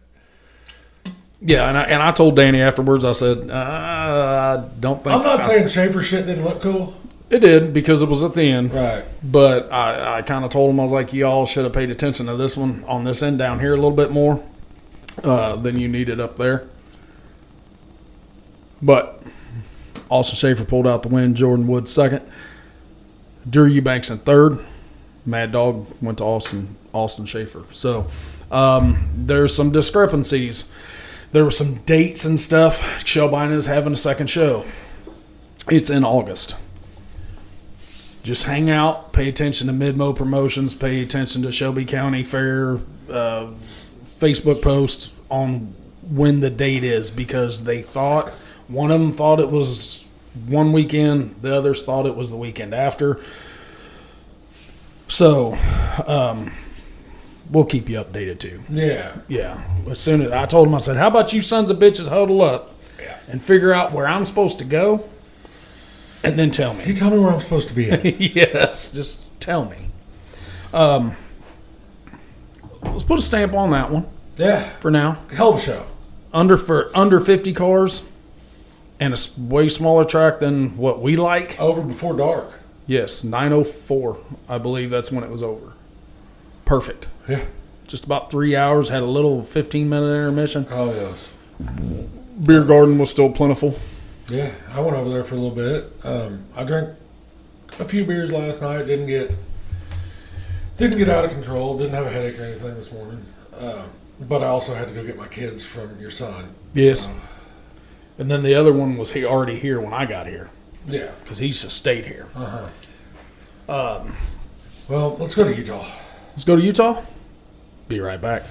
[SPEAKER 1] Yeah, and I told Danny afterwards, I said, I don't think...
[SPEAKER 2] I'm not saying Schaefer shit didn't look cool.
[SPEAKER 1] It did, because it was at the end.
[SPEAKER 2] Right.
[SPEAKER 1] But I kind of told him, I was like, y'all should have paid attention to this one on this end down here a little bit more than you needed up there. But Austin Schaefer pulled out the win. Jordan Wood second. Drew Eubanks in third. Mad Dog went to Austin Schaefer. So there's some discrepancies. There were some dates and stuff. Shelbine is having a second show. It's in August. Just hang out, pay attention to Midmo Promotions, pay attention to Shelby County Fair Facebook post on when the date is, because they thought, one of them thought it was one weekend, the others thought it was the weekend after. So, we'll keep you updated too.
[SPEAKER 2] Yeah.
[SPEAKER 1] Yeah. As soon as I told him, I said, how about you sons of bitches huddle up and figure out where I'm supposed to go, and then tell me.
[SPEAKER 2] You tell me where I'm supposed to be at.
[SPEAKER 1] Yes, just tell me. Let's put a stamp on that one.
[SPEAKER 2] Yeah.
[SPEAKER 1] For now.
[SPEAKER 2] Hell of a show.
[SPEAKER 1] Under 50 cars and a way smaller track than what we like.
[SPEAKER 2] Over before dark.
[SPEAKER 1] Yes, 9:04. I believe that's when it was over. Perfect.
[SPEAKER 2] Yeah.
[SPEAKER 1] Just about 3 hours. Had a little 15-minute intermission.
[SPEAKER 2] Oh, yes.
[SPEAKER 1] Beer garden was still plentiful.
[SPEAKER 2] Yeah, I went over there for a little bit. I drank a few beers last night. Didn't get out of control. Didn't have a headache or anything this morning. But I also had to go get my kids from your son.
[SPEAKER 1] Yes.
[SPEAKER 2] So,
[SPEAKER 1] And then the other one was already here when I got here.
[SPEAKER 2] yeah.
[SPEAKER 1] Because he's just stayed here.
[SPEAKER 2] Well, let's go to Utah.
[SPEAKER 1] Let's go to Utah. Be right back.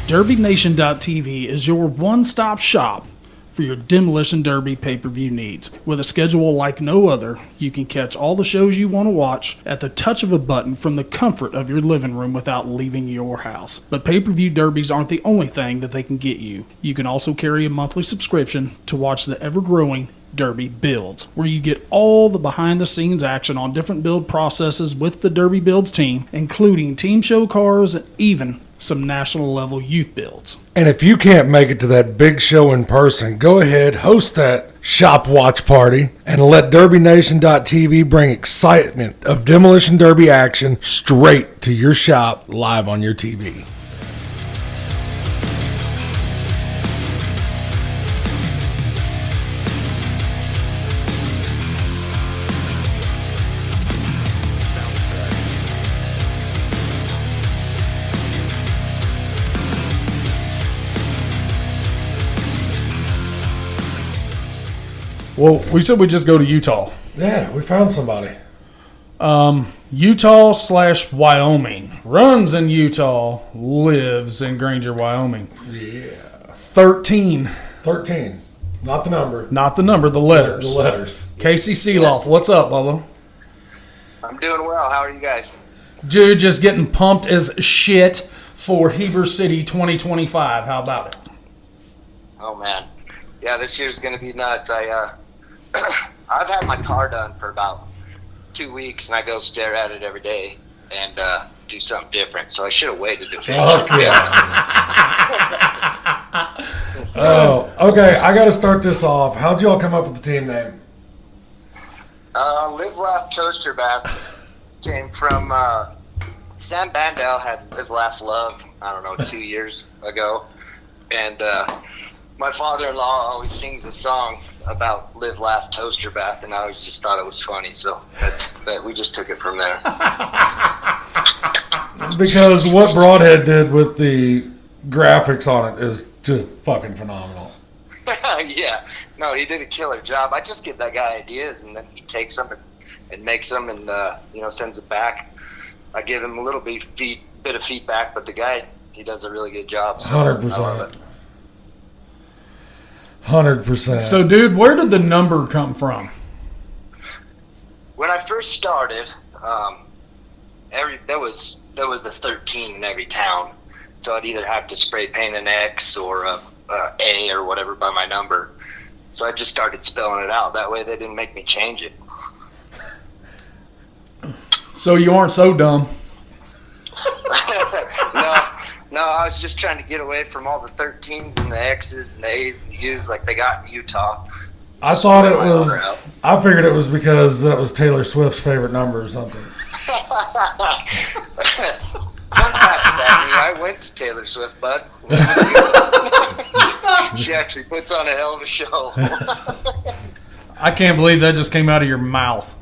[SPEAKER 1] DerbyNation.tv is your one-stop shop for your Demolition Derby pay-per-view needs. With a schedule like no other, you can catch all the shows you want to watch at the touch of a button from the comfort of your living room without leaving your house. But pay-per-view derbies aren't the only thing that they can get you. You can also carry a monthly subscription to watch the ever-growing Derby Builds, where you get all the behind-the-scenes action on different build processes with the Derby Builds team, including team show cars and even some national-level youth builds.
[SPEAKER 2] And if you can't make it to that big show in person, go ahead, host that shop watch party, and let DerbyNation.tv bring excitement of Demolition Derby action straight to your shop live on your TV.
[SPEAKER 1] Well, we said we'd just go to Utah.
[SPEAKER 2] Yeah, we found somebody.
[SPEAKER 1] Utah/Wyoming. Runs in Utah, lives in Granger, Wyoming.
[SPEAKER 2] Yeah.
[SPEAKER 1] 13.
[SPEAKER 2] 13. Not the number.
[SPEAKER 1] Not the number, the letters.
[SPEAKER 2] The letters.
[SPEAKER 1] Casey Seiloff, what's up, Bubba?
[SPEAKER 3] I'm doing well. How are you guys?
[SPEAKER 1] Dude, just getting pumped as shit for Heber City 2025. How about it?
[SPEAKER 3] Oh, man. Yeah, this year's going to be nuts. I've had my car done for about 2 weeks, and I go stare at it every day and do something different. So I should have waited to finish it.
[SPEAKER 2] Yeah. Oh, okay. I got to start this off. How'd you all come up with the team name?
[SPEAKER 3] Live, Laugh, Toaster Bath came from Sam Bandel had Live, Laugh, Love, I don't know, 2 years ago. And my father-in-law always sings a song about Live, Laugh, Toaster Bath, and I always just thought it was funny. So we just took it from there.
[SPEAKER 2] Because what Broadhead did with the graphics on it is just fucking phenomenal.
[SPEAKER 3] Yeah. No, he did a killer job. I just give that guy ideas, and then he takes them and makes them and, sends it back. I give him a little bit of feedback, but the guy, he does a really good job. So
[SPEAKER 2] 100%. 100%.
[SPEAKER 1] So, dude, where did the number come from?
[SPEAKER 3] When I first started, there was the 13 in every town. So I'd either have to spray paint an X or a A or whatever by my number. So I just started spelling it out. That way they didn't make me change it.
[SPEAKER 1] So you aren't so dumb.
[SPEAKER 3] No, I was just trying to get away from all the 13s and the X's and the A's and the U's like they got in Utah.
[SPEAKER 2] I figured it was because that was Taylor Swift's favorite number or something.
[SPEAKER 3] Fun fact about me, I went to Taylor Swift, bud. She actually puts on a hell of a show.
[SPEAKER 1] I can't believe that just came out of your mouth.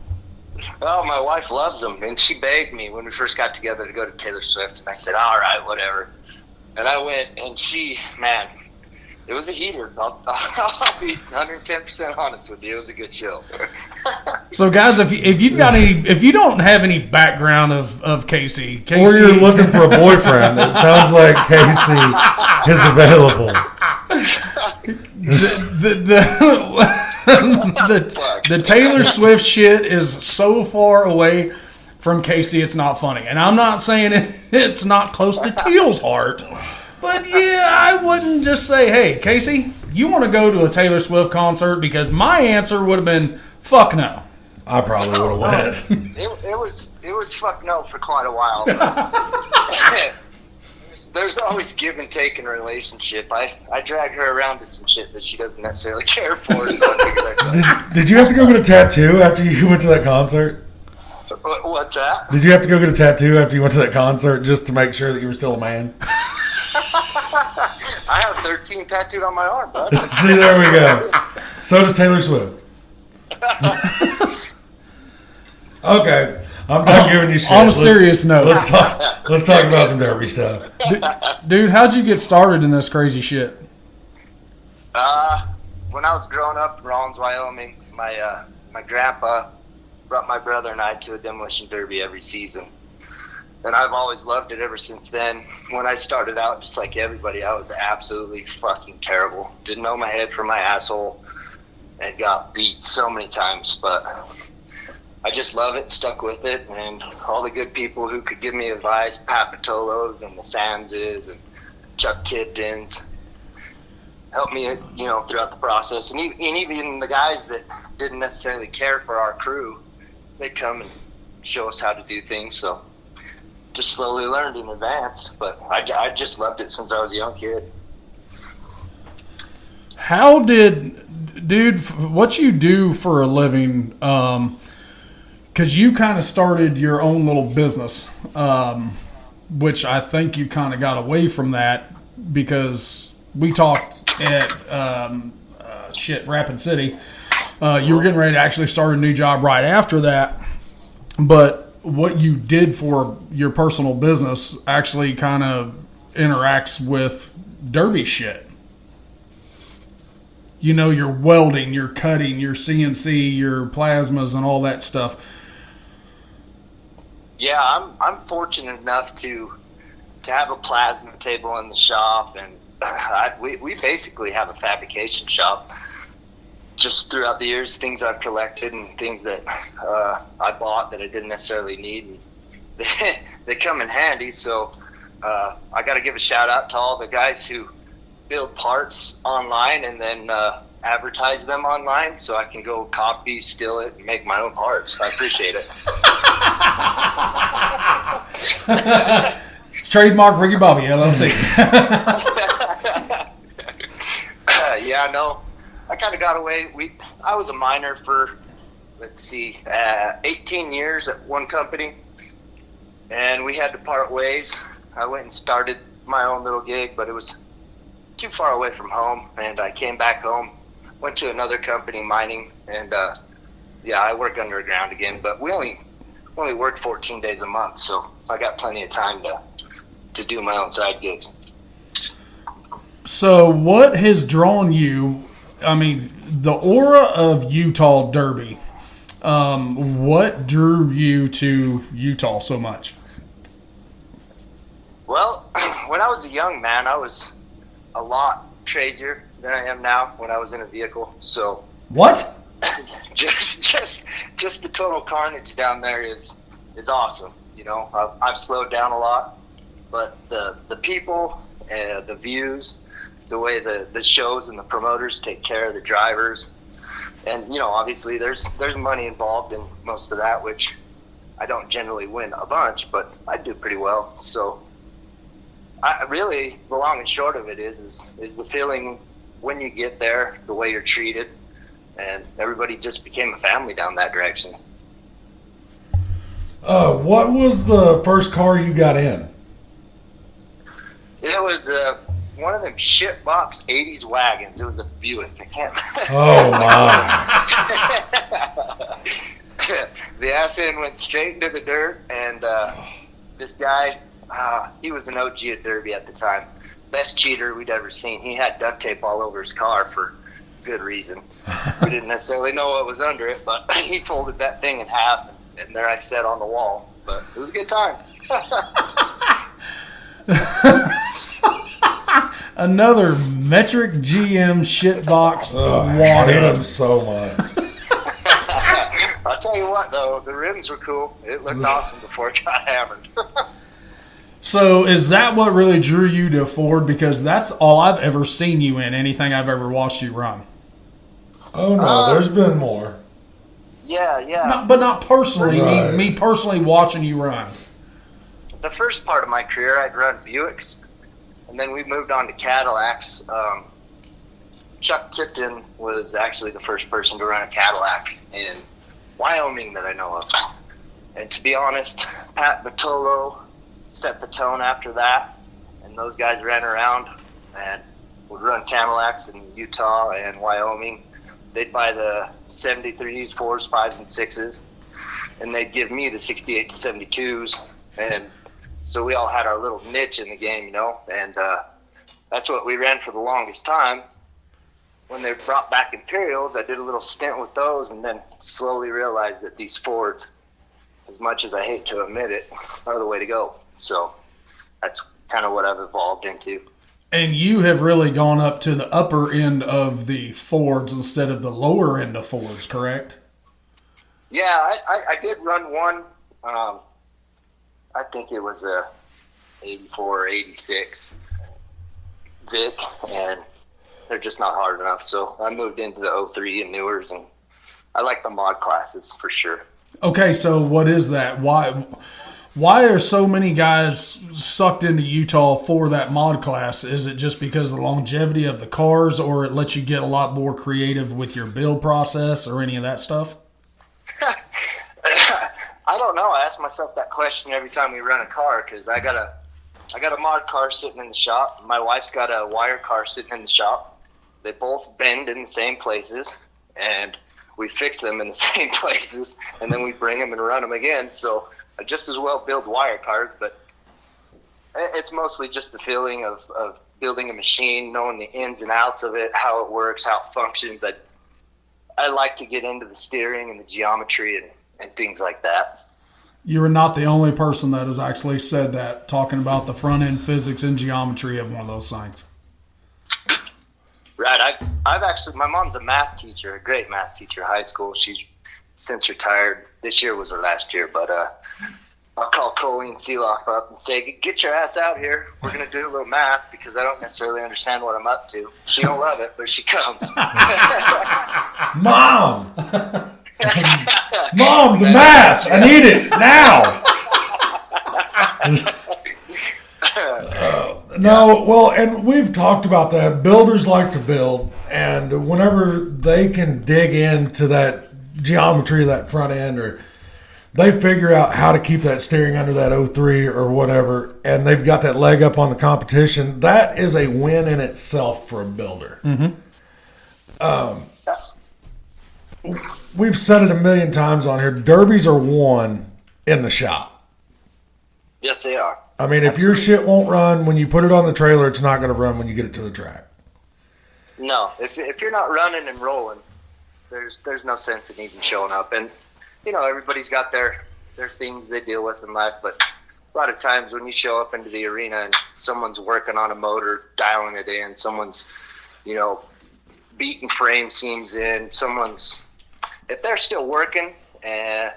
[SPEAKER 3] Oh, my wife loves them, and she begged me when we first got together to go to Taylor Swift, and I said, all right, whatever. And I went, and it was a heater. I'll be 110% honest with you. It was a good show.
[SPEAKER 1] So, guys, if you don't have any background of Casey,
[SPEAKER 2] or you're looking for a boyfriend, it sounds like Casey is available.
[SPEAKER 1] The Taylor Swift shit is so far away from Casey, it's not funny. And I'm not saying it's not close to Teal's heart. But yeah, I wouldn't just say, hey, Casey, you want to go to a Taylor Swift concert? Because my answer would have been, fuck no.
[SPEAKER 2] I probably would have went.
[SPEAKER 3] It was fuck no for quite a while. There's always give and take in a relationship. I drag her around to some shit that she doesn't necessarily care for. So I figured
[SPEAKER 2] Did you have to go get a tattoo after you went to that concert?
[SPEAKER 3] What's that?
[SPEAKER 2] Did you have to go get a tattoo after you went to that concert just to make sure that you were still a man?
[SPEAKER 3] I have 13 tattooed on my arm, bud.
[SPEAKER 2] See, there we go. So does Taylor Swift. Okay, I'm done giving you shit.
[SPEAKER 1] On a serious note,
[SPEAKER 2] let's talk about some derby stuff.
[SPEAKER 1] Dude, how'd you get started in this crazy shit?
[SPEAKER 3] When I was growing up in Rawlins, Wyoming, my grandpa brought my brother and I to a demolition derby every season. And I've always loved it ever since then. When I started out, just like everybody, I was absolutely fucking terrible. Didn't know my head from my asshole and got beat so many times. But I just love it, stuck with it. And all the good people who could give me advice, Pat Patolos and the Samses and Chuck Tiptons, helped me, throughout the process. And even the guys that didn't necessarily care for our crew, they'd come and show us how to do things. So just slowly learned in advance, but I just loved it since I was a young kid.
[SPEAKER 1] How did, dude, what you do for a living, because you kind of started your own little business, which I think you kind of got away from that because we talked at Rapid City. You were getting ready to actually start a new job right after that, but what you did for your personal business actually kind of interacts with derby shit. your welding, your cutting, your CNC, your plasmas, and all that stuff.
[SPEAKER 3] Yeah, I'm fortunate enough to have a plasma table in the shop, and we basically have a fabrication shop. Just throughout the years, things I've collected and things that I bought that I didn't necessarily need, and they come in handy. So I got to give a shout out to all the guys who build parts online and then advertise them online, so I can go copy, steal it, and make my own parts. I appreciate it.
[SPEAKER 1] Trademark Ricky Bobby LLC.
[SPEAKER 3] Yeah, no. I kind of got away. I was a miner for, 18 years at one company, and we had to part ways. I went and started my own little gig, but it was too far away from home, and I came back home, went to another company mining, and I work underground again. But we only work 14 days a month, so I got plenty of time to do my own side gigs.
[SPEAKER 1] So what has drawn you? I mean, the aura of Utah Derby. What drew you to Utah so much? Well,
[SPEAKER 3] when I was a young man, I was a lot crazier than I am now when I was in a vehicle. So
[SPEAKER 1] what?
[SPEAKER 3] just the total carnage down there is awesome. I've slowed down a lot, but the people, the views, the way the shows and the promoters take care of the drivers, and obviously there's money involved in most of that, which I don't generally win a bunch, but I do pretty well. So I really, the long and short of it is the feeling when you get there, the way you're treated, and everybody just became a family down that direction.
[SPEAKER 2] What was the first car you got in?
[SPEAKER 3] It was one of them shitbox 80s wagons. It was a Buick. I can't.
[SPEAKER 2] Oh my!
[SPEAKER 3] The ass end went straight into the dirt, and this guy, he was an OG at Derby at the time. Best cheater we'd ever seen. He had duct tape all over his car for good reason. We didn't necessarily know what was under it, but he folded that thing in half, and there I sat on the wall. But it was a good time.
[SPEAKER 1] Another metric GM shitbox.
[SPEAKER 2] I hate him so much.
[SPEAKER 3] I'll tell you what, though, the rims were cool. It looked awesome before it got hammered.
[SPEAKER 1] So is that what really drew you to Ford? Because that's all I've ever seen you in, anything I've ever watched you run.
[SPEAKER 2] Oh, no, there's been more.
[SPEAKER 3] Yeah.
[SPEAKER 1] But not personally.
[SPEAKER 2] Right.
[SPEAKER 1] Me personally watching you run.
[SPEAKER 3] The first part of my career, I'd run Buicks, and then we moved on to Cadillacs. Chuck Tipton was actually the first person to run a Cadillac in Wyoming that I know of. And to be honest, Pat Bartolo set the tone after that, and those guys ran around and would run Cadillacs in Utah and Wyoming. They'd buy the 73s, 4s, 5s, and 6s, and they'd give me the 68 to 72s. And so we all had our little niche in the game, and that's what we ran for the longest time. When they brought back Imperials, I did a little stint with those, and then slowly realized that these Fords, as much as I hate to admit it, are the way to go. So that's kind of what I've evolved into.
[SPEAKER 1] And you have really gone up to the upper end of the Fords instead of the lower end of Fords, correct?
[SPEAKER 3] Yeah, I did run one. I think it was a 84 or 86 Vic, and they're just not hard enough. So I moved into the 03 and newers, and I like the mod classes for sure.
[SPEAKER 1] Okay, so what is that? Why are so many guys sucked into Utah for that mod class? Is it just because of the longevity of the cars, or it lets you get a lot more creative with your build process, or any of that stuff?
[SPEAKER 3] I don't know. I ask myself that question every time we run a car, because I got a mod car sitting in the shop. My wife's got a wire car sitting in the shop. They both bend in the same places, and we fix them in the same places, and then we bring them and run them again. So just as well build wire cars, but it's mostly just the feeling of building a machine, knowing the ins and outs of it, how it works, how it functions. I like to get into the steering and the geometry and things like that.
[SPEAKER 1] You are not the only person that has actually said that, talking about the front end physics and geometry of one of those things.
[SPEAKER 3] Right. I've actually, my mom's a math teacher, a great math teacher, high school. She's since retired. This year was her last year, but I'll call Casey Seiloff up and say, get your ass out here. We're going to do a little math because I don't necessarily understand what I'm up to. She don't love it, but she comes.
[SPEAKER 2] Mom! Mom, the math! I need it now! No, well, and we've talked about that. Builders like to build, and whenever they can dig into that geometry of that front end, or they figure out how to keep that steering under that 03 or whatever, and they've got that leg up on the competition, that is a win in itself for a builder. We've said it a million times on here. Derbies are won in the shop.
[SPEAKER 3] Yes, they are.
[SPEAKER 2] I mean, if your shit won't run when you put it on the trailer, it's not going to run when you get it to the track.
[SPEAKER 3] No, if you're not running and rolling, there's no sense in even showing up. And you know, everybody's got their things they deal with in life, but a lot of times when you show up into the arena and someone's working on a motor, dialing it in, someone's, you know, beating frame seams in, if they're still working, they're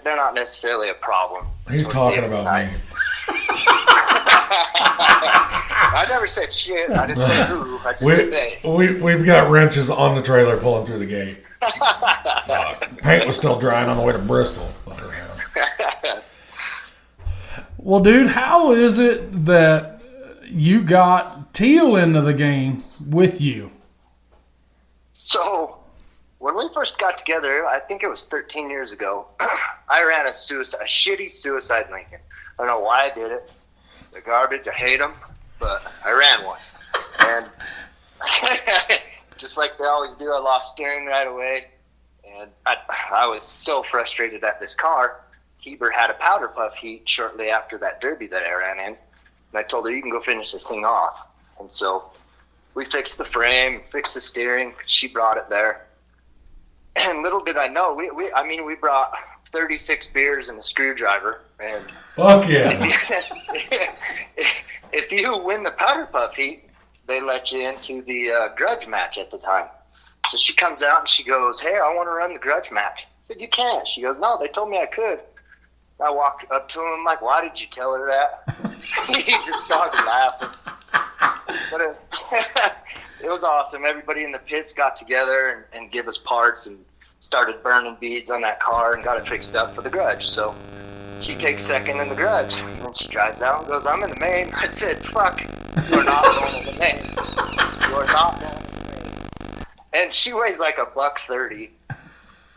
[SPEAKER 3] not necessarily a problem.
[SPEAKER 2] He's talking about me.
[SPEAKER 3] I never said shit. I didn't say who. I just said they.
[SPEAKER 2] We've got wrenches on the trailer pulling through the gate. Fuck. Paint was still drying on the way to Bristol. Fuck around.
[SPEAKER 1] Well, dude, how is it that you got Teal into the game with you?
[SPEAKER 3] So, when we first got together, I think it was 13 years ago, I ran a shitty suicide Lincoln. I don't know why I did it. They're garbage. I hate them, but I ran one. And just like they always do, I lost steering right away. And I was so frustrated at this car. Heber had a powder puff heat shortly after that derby that I ran in. And I told her, you can go finish this thing off. And so we fixed the frame, fixed the steering. She brought it there. And little did I know, we brought 36 beers and a screwdriver. And
[SPEAKER 2] fuck yeah.
[SPEAKER 3] If you win the powder puff heat, they let you into the grudge match at the time. So she comes out and she goes, hey, I want to run the grudge match. I said, you can't. She goes, no, they told me I could. I walked up to him, I'm like, why did you tell her that? He just started laughing. But it was awesome. Everybody in the pits got together and give us parts and started burning beads on that car and got it fixed up for the grudge. So she takes second in the grudge. And then she drives out and goes, I'm in the main. I said, fuck, you're not going in the main. You're not going in the main. And she weighs like $130.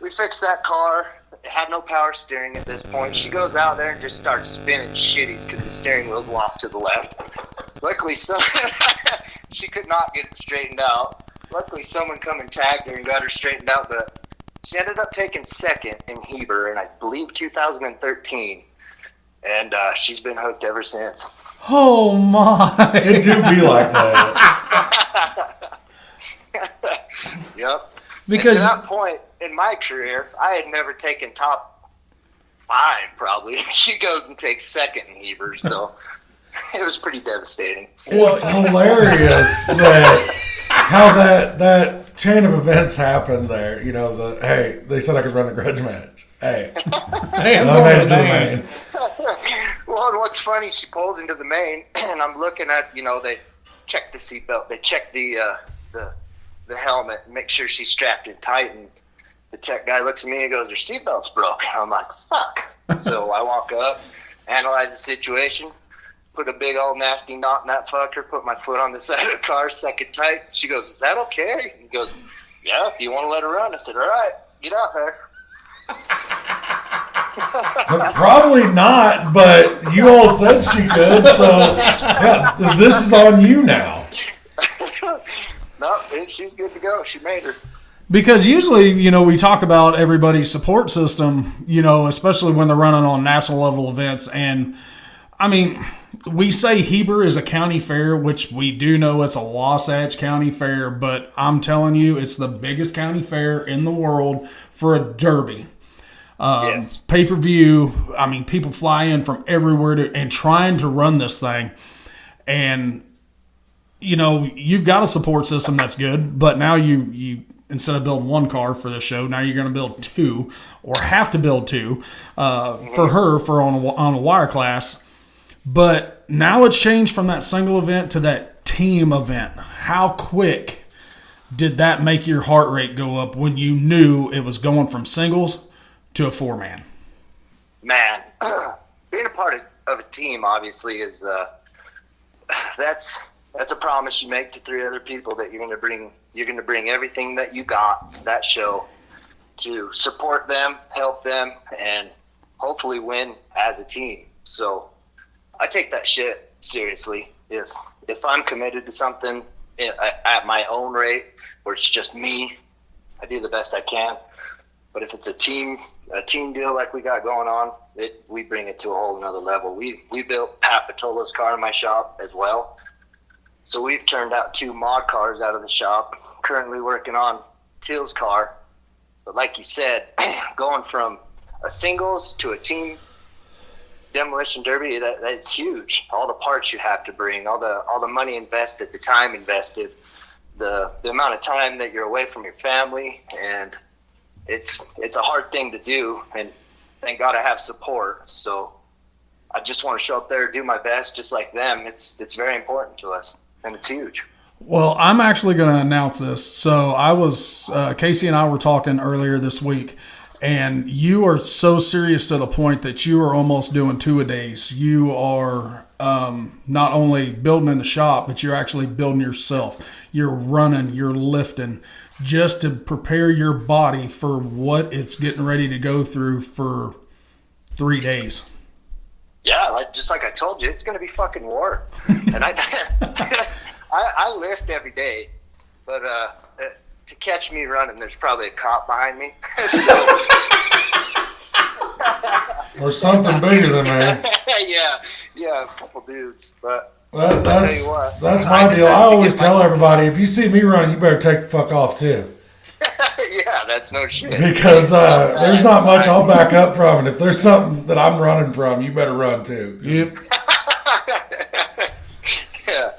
[SPEAKER 3] We fixed that car. It had no power steering at this point. She goes out there and just starts spinning shitties because the steering wheel's locked to the left. Luckily, she could not get it straightened out. Luckily, someone come and tagged her and got her straightened out, but she ended up taking second in Heber in, I believe, 2013. And she's been hooked ever since.
[SPEAKER 1] Oh, my.
[SPEAKER 2] It do be like that.
[SPEAKER 3] Yep.
[SPEAKER 1] Because
[SPEAKER 3] and to that point in my career, I had never taken top 5, probably. She goes and takes second in Heber, so it was pretty devastating.
[SPEAKER 2] It's hilarious how that chain of events happened there. You know, hey, they said I could run the grudge match. Hey,
[SPEAKER 1] hey,
[SPEAKER 2] I made it to the main.
[SPEAKER 3] Well, and what's funny, she pulls into the main, and I'm looking at, you know, they check the seatbelt, they check the helmet, and make sure she's strapped in tight, and the tech guy looks at me and goes, her seatbelt's broke. And I'm like, fuck. So I walk up, analyze the situation, put a big old nasty knot in that fucker, put my foot on the side of the car, suck it tight. She goes, is that okay? He goes, yeah, if you want to let her run. I said, all right, get out there.
[SPEAKER 2] Probably not, but you all said she could, so yeah, this is on you now.
[SPEAKER 3] No, she's good to go. She made her.
[SPEAKER 1] Because usually, you know, we talk about everybody's support system, you know, especially when they're running on national level events. And, I mean, we say Heber is a county fair, which we do know it's a Wasatch County fair, but I'm telling you, it's the biggest county fair in the world for a derby.
[SPEAKER 3] Yes.
[SPEAKER 1] Pay-per-view, I mean, people fly in from everywhere and trying to run this thing. And, you know, you've got a support system that's good, but now you instead of building one car for this show, now you're going to build two, or have to build two for her on a wire class. But now it's changed from that single event to that team event. How quick did that make your heart rate go up when you knew it was going from singles to a four-man?
[SPEAKER 3] Man, being a part of a team obviously is that's a promise you make to three other people that you're going to bring everything that you got to that show to support them, help them, and hopefully win as a team. So I take that shit seriously. If I'm committed to something at my own rate, where it's just me, I do the best I can. But if it's a team deal like we got going on, we bring it to a whole nother level. We built Pat Patolo's car in my shop as well. So we've turned out 2 mod cars out of the shop. Currently working on Teal's car. But like you said, going from a singles to a team demolition derby, that's huge. All the parts you have to bring, all the money invested, the time invested, the amount of time that you're away from your family, and it's a hard thing to do, and thank God I have support. So I just want to show up there, do my best, just like them. It's very important to us, and it's huge.
[SPEAKER 1] Well, I'm actually going to announce this. So Casey and I were talking earlier this week, and you are so serious to the point that you are almost doing 2-a-days. You are not only building in the shop, but you're actually building yourself. You're running, you're lifting, just to prepare your body for what it's getting ready to go through for 3 days. Yeah,
[SPEAKER 3] just like I told you, it's going to be fucking war. And I lift every day, but to catch me running, there's probably a cop behind me.
[SPEAKER 2] Or something bigger than me.
[SPEAKER 3] Yeah, a couple dudes. But
[SPEAKER 2] that's
[SPEAKER 3] that's
[SPEAKER 2] my deal. I always tell everybody, if you see me running, you better take the fuck off too.
[SPEAKER 3] Yeah, that's no shit.
[SPEAKER 2] Because there's not much I'll back up from, and if there's something that I'm running from, you better run too.
[SPEAKER 1] Yep.
[SPEAKER 3] Yeah,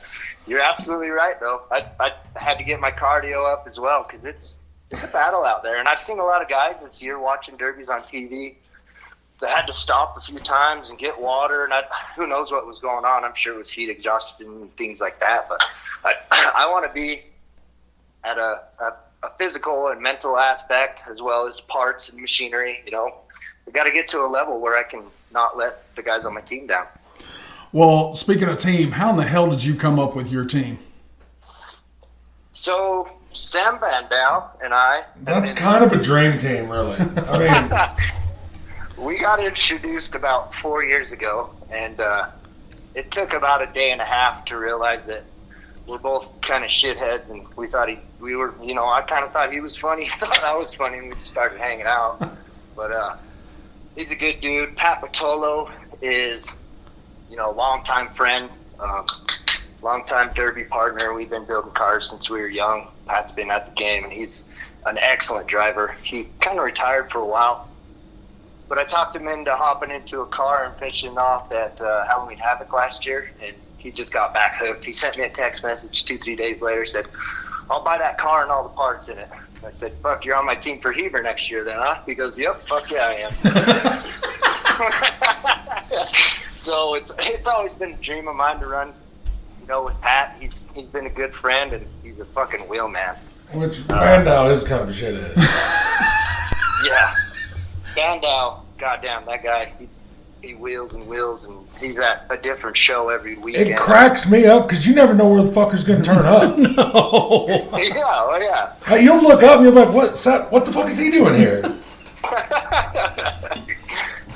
[SPEAKER 3] you're absolutely right, though. I had to get my cardio up as well, because it's a battle out there. And I've seen a lot of guys this year watching derbies on TV that had to stop a few times and get water, and who knows what was going on. I'm sure it was heat exhaustion and things like that. But I want to be at a physical and mental aspect, as well as parts and machinery. You know, we got to get to a level where I can not let the guys on my team down.
[SPEAKER 1] Well, speaking of team, how in the hell did you come up with your team?
[SPEAKER 3] So Sam Van Dal and I.
[SPEAKER 2] That's kind of a dream team, really. I mean,
[SPEAKER 3] we got introduced about 4 years ago, and it took about a day and a half to realize that we're both kind of shitheads, and we thought I kind of thought he was funny, he thought I was funny, and we just started hanging out. But he's a good dude. Pat Patolo is, longtime friend, longtime derby partner. We've been building cars since we were young. Pat's been at the game, and he's an excellent driver. He kind of retired for a while, but I talked him into hopping into a car and finishing off at Halloween Havoc last year, and he just got back hooked. He sent me a text message 2-3 days later, said, "I'll buy that car and all the parts in it." I said, "Fuck, you're on my team for Heber next year then, huh?" He goes, "Yep, fuck yeah, I am." So it's always been a dream of mine to run, with Pat. He's been a good friend, and he's a fucking wheelman.
[SPEAKER 2] Which Vandal is kind of a shithead.
[SPEAKER 3] Yeah. Vandal, goddamn, that guy, he wheels and wheels, and he's at a different show every weekend.
[SPEAKER 2] It cracks me up because you never know where the fucker's going to turn up.
[SPEAKER 1] No.
[SPEAKER 3] Yeah, oh yeah.
[SPEAKER 2] Hey, you'll look up and you're like, what the fuck is he doing here?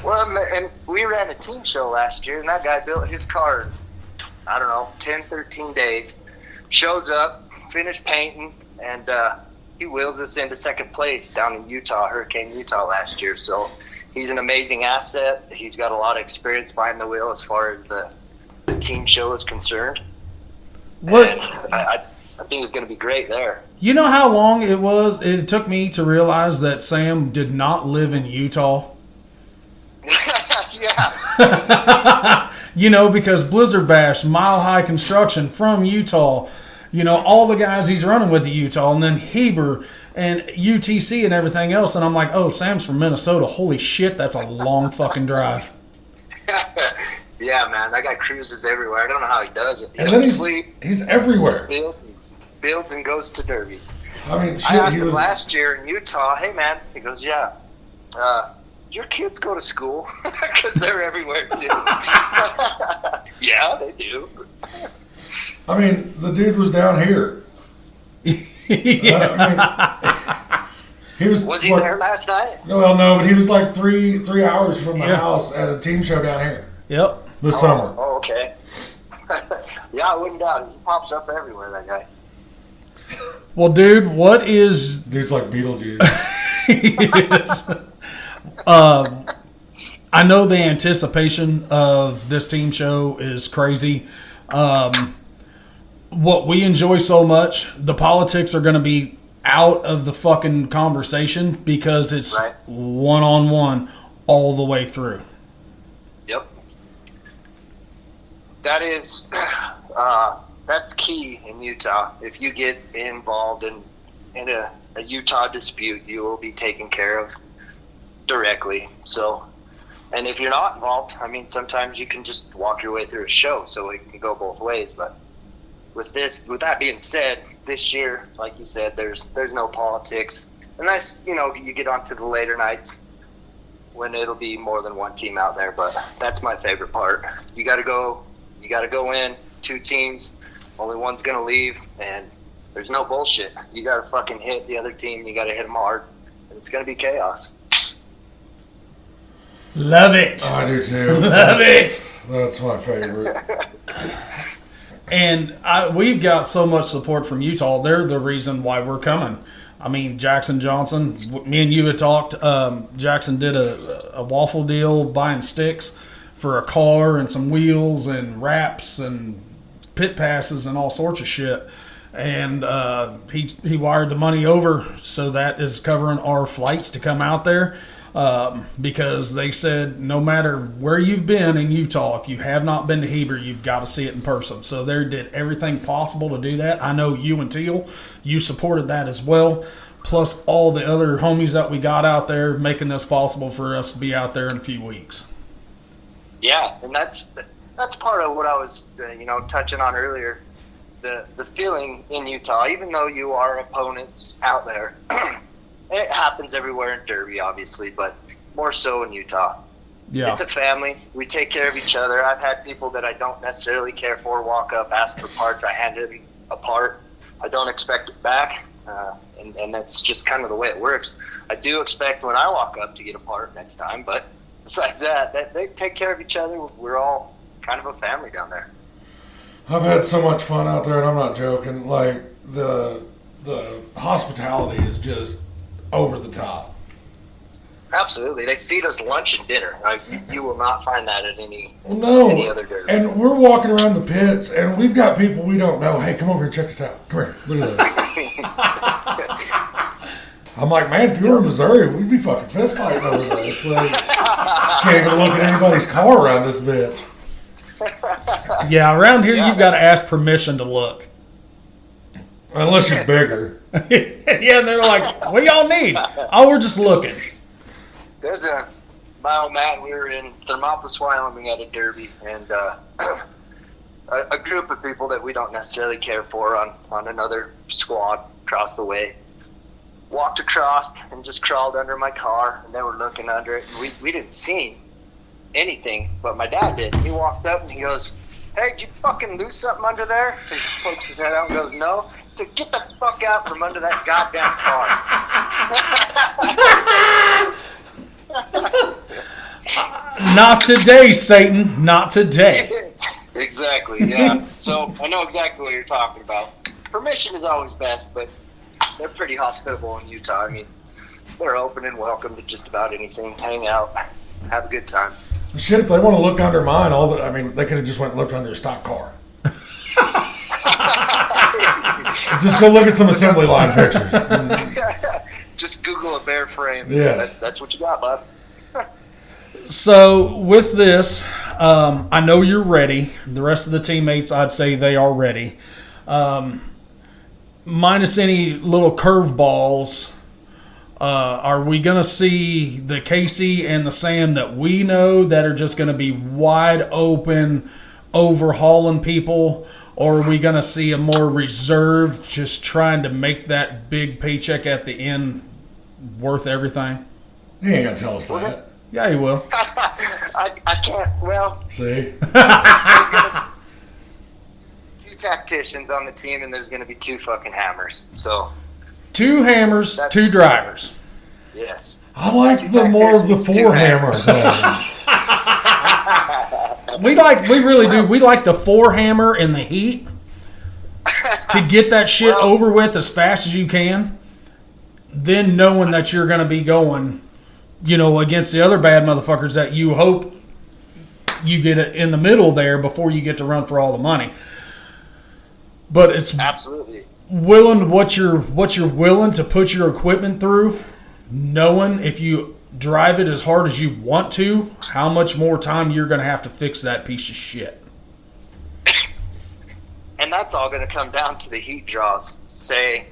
[SPEAKER 3] Well, and we ran a team show last year, and that guy built his car in, 10, 13 days. Shows up, finished painting, and he wheels us into second place down in Utah, Hurricane, Utah last year. So he's an amazing asset. He's got a lot of experience behind the wheel as far as the the team show is concerned.
[SPEAKER 1] What?
[SPEAKER 3] And I think it's going to be great there.
[SPEAKER 1] You know how long it took me to realize that Sam did not live in Utah?
[SPEAKER 3] Yeah.
[SPEAKER 1] You know, because Blizzard Bash, Mile High Construction from Utah, you know, all the guys he's running with at Utah, and then Heber and UTC and everything else. And I'm like, oh, Sam's from Minnesota. Holy shit, that's a long fucking drive.
[SPEAKER 3] Yeah, man. That guy cruises everywhere. I don't know how he does it. He
[SPEAKER 2] And then
[SPEAKER 3] doesn't sleep,
[SPEAKER 2] he's everywhere.
[SPEAKER 3] builds and goes to derbies.
[SPEAKER 2] I mean, shit,
[SPEAKER 3] I asked
[SPEAKER 2] he
[SPEAKER 3] him
[SPEAKER 2] was.
[SPEAKER 3] last year in Utah, hey, man. He goes, yeah. Your kids go to school? Because they're everywhere, too. Yeah, they do.
[SPEAKER 2] I mean, the dude was down here. I mean, he was.
[SPEAKER 3] Was he there last night?
[SPEAKER 2] Well, no, but he was like three hours from the house at a team show down here
[SPEAKER 1] Yep.
[SPEAKER 2] this summer.
[SPEAKER 3] Oh, okay. Yeah, I wouldn't doubt it. He pops up everywhere, that guy.
[SPEAKER 1] Well, dude, what is...
[SPEAKER 2] Dude's like Beetlejuice.
[SPEAKER 1] Yes. I know the anticipation of this team show is crazy. What we enjoy so much, the politics are going to be out of the fucking conversation because it's
[SPEAKER 3] Right.
[SPEAKER 1] one-on-one all the way through.
[SPEAKER 3] Yep. That is, that's key in Utah. If you get involved in a Utah dispute, you will be taken care of directly. So, and if you're not involved, I mean, sometimes you can just walk your way through a show, so it can go both ways. But with that being said, this year, like you said, there's no politics, and that's, you know, you get onto the later nights when it'll be more than one team out there. But that's my favorite part. You got to go in 2 teams, only one's gonna leave, and there's no bullshit. You got to fucking hit the other team. You got to hit them hard, and it's gonna be chaos.
[SPEAKER 1] Love it.
[SPEAKER 2] I do too.
[SPEAKER 1] Love it.
[SPEAKER 2] That's my favorite.
[SPEAKER 1] And we've got so much support from Utah. They're the reason why we're coming. I mean, Jackson Johnson, me and you had talked. Jackson did a waffle deal, buying sticks for a car and some wheels and wraps and pit passes and all sorts of shit. And he wired the money over, so that is covering our flights to come out there. Because they said no matter where you've been in Utah, if you have not been to Heber, you've got to see it in person. So they did everything possible to do that. I know you and Teal, you supported that as well, plus all the other homies that we got out there making this possible for us to be out there in a few weeks.
[SPEAKER 3] Yeah, and that's part of what I was touching on earlier. The feeling in Utah, even though you are opponents out there. It happens everywhere in Derby, obviously, but more so in Utah.
[SPEAKER 1] Yeah.
[SPEAKER 3] It's a family. We take care of each other. I've had people that I don't necessarily care for walk up, ask for parts. I hand them a part. I don't expect it back, and that's just kind of the way it works. I do expect when I walk up to get a part next time, but besides that they take care of each other. We're all kind of a family down there.
[SPEAKER 2] I've had so much fun out there, and I'm not joking. Like, the hospitality is just over the top.
[SPEAKER 3] Absolutely. They feed us lunch and dinner. You will not find that at any other derby.
[SPEAKER 2] And we're walking around the pits, and we've got people we don't know. Hey, come over here, check us out. Come here, look at this. I'm like, man, if you were in Missouri, we'd be fucking fist fighting over this. Like, can't even look at anybody's car around this bitch.
[SPEAKER 1] Yeah, around here you've got to ask permission to look.
[SPEAKER 2] Unless you're bigger.
[SPEAKER 1] Yeah, they're like, what y'all need? Oh, we're just looking.
[SPEAKER 3] There's my old man, we were in Thermopolis, Wyoming at a derby, and a group of people that we don't necessarily care for on another squad across the way walked across and just crawled under my car, and they were looking under it, and we didn't see anything, but my dad did. He walked up and he goes, hey, did you fucking lose something under there? He pokes his head out and goes, no. He said, get the fuck out from under that goddamn
[SPEAKER 1] car. Not today, Satan. Not today.
[SPEAKER 3] Exactly, yeah. So I know exactly what you're talking about. Permission is always best, but they're pretty hospitable in Utah. I mean, they're open and welcome to just about anything. Hang out. have a good time.
[SPEAKER 2] Shit, if they want to look under mine, they could have just went and looked under a stock car. Just go look at some assembly line pictures.
[SPEAKER 3] Just Google a bear frame.
[SPEAKER 2] Yes.
[SPEAKER 3] That's what you got, bud.
[SPEAKER 1] So with this, I know you're ready. The rest of the teammates, I'd say they are ready. Minus any little curveballs, are we going to see the Casey and the Sam that we know that are just going to be wide open, overhauling people? Or are we going to see a more reserved, just trying to make that big paycheck at the end worth everything?
[SPEAKER 2] You ain't going to tell us that.
[SPEAKER 1] Yeah, he will.
[SPEAKER 3] I can't. Well,
[SPEAKER 2] See?
[SPEAKER 3] there's gonna be 2 tacticians on the team, and there's going to be 2 fucking hammers. So
[SPEAKER 1] 2 hammers, 2 drivers.
[SPEAKER 3] Yes.
[SPEAKER 2] I like the more of the 4 hammers.
[SPEAKER 1] We really do. We like the 4 hammer in the heat to get that shit over with as fast as you can. Then knowing that you're going to be going, against the other bad motherfuckers that you hope you get in the middle there before you get to run for all the money. But it's
[SPEAKER 3] absolutely
[SPEAKER 1] willing what you're willing to put your equipment through, knowing if you drive it as hard as you want to, how much more time you're going to have to fix that piece of shit.
[SPEAKER 3] And that's all going to come down to the heat draws. Say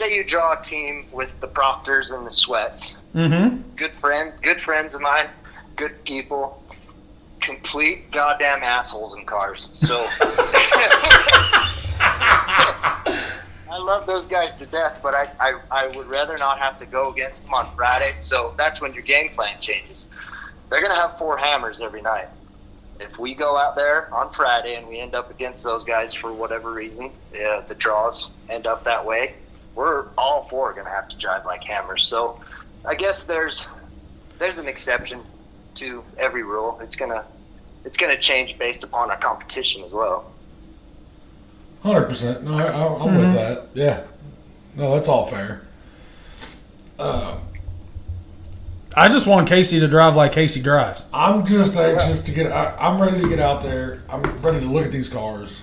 [SPEAKER 3] you draw a team with the Proctors and the Sweats.
[SPEAKER 1] Mm-hmm.
[SPEAKER 3] Good friends of mine, good people, complete goddamn assholes in cars. So I love those guys to death, but I would rather not have to go against them on Friday. So that's when your game plan changes. They're going to have 4 hammers every night. If we go out there on Friday and we end up against those guys for whatever reason, the draws end up that way, we're all 4 going to have to drive like hammers. So I guess there's an exception to every rule. It's gonna change based upon our competition as well.
[SPEAKER 2] 100%. No, I'm with that. Yeah. No, that's all fair.
[SPEAKER 1] I just want Casey to drive like Casey drives.
[SPEAKER 2] I'm just anxious to get. I'm ready to get out there. I'm ready to look at these cars,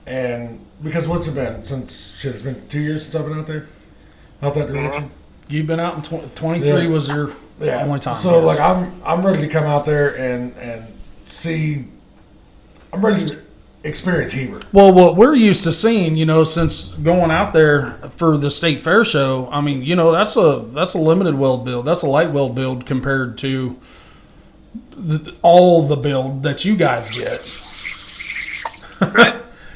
[SPEAKER 2] and because what's it been since? Shit, it's been 2 years since I've been out there, out that direction.
[SPEAKER 1] You've been out in 23 was your only time.
[SPEAKER 2] So like I'm ready to come out there and see. I'm ready to experience Heber.
[SPEAKER 1] Well, what we're used to seeing, since going out there for the state fair show, I mean, that's a limited weld build. That's a light weld build compared to all the build that you guys get.
[SPEAKER 3] Right.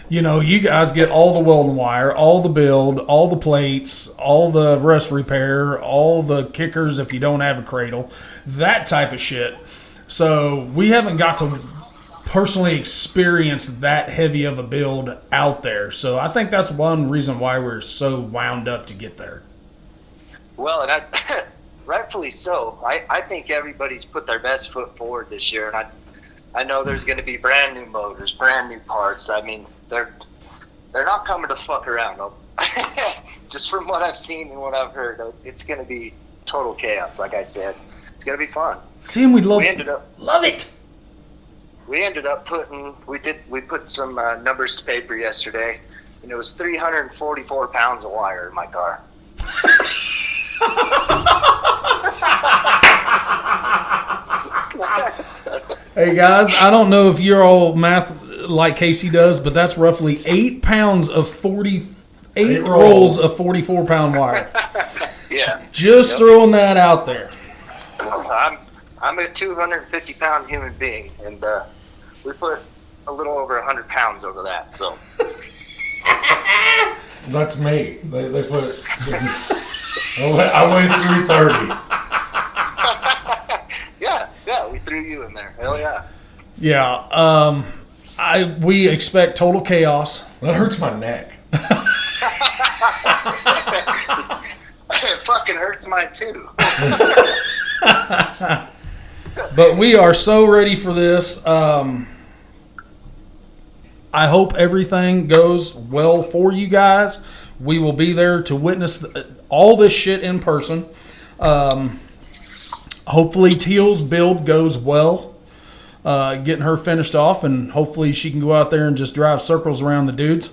[SPEAKER 1] You guys get all the welding wire, all the build, all the plates, all the rust repair, all the kickers if you don't have a cradle, that type of shit. So we haven't got to personally experience that heavy of a build out there. So I think that's one reason why we're so wound up to get there.
[SPEAKER 3] Well, and rightfully so. I think everybody's put their best foot forward this year, and I know there's going to be brand new motors, brand new parts. I mean, they're not coming to fuck around. Just from what I've seen and what I've heard, it's going to be total chaos. Like I said, it's going to be fun.
[SPEAKER 1] See, we love it.
[SPEAKER 3] We ended up we put some numbers to paper yesterday, and it was 344 pounds of wire in my car.
[SPEAKER 1] Hey guys, I don't know if you're all math like Casey does, but that's roughly 8 pounds of 48 rolls of 44-pound wire.
[SPEAKER 3] Yeah.
[SPEAKER 1] Just throwing that out there.
[SPEAKER 3] I'm a 250-pound human being, and we put a little over 100 pounds over that. So
[SPEAKER 2] that's me. They put. I weigh 330.
[SPEAKER 3] Yeah, we threw you in there. Hell yeah.
[SPEAKER 1] Yeah. We expect total chaos.
[SPEAKER 2] That hurts my neck.
[SPEAKER 3] It fucking hurts mine too.
[SPEAKER 1] But we are so ready for this. I hope everything goes well for you guys. We will be there to witness all this shit in person. hopefully Teal's build goes well, getting her finished off, and hopefully she can go out there and just drive circles around the dudes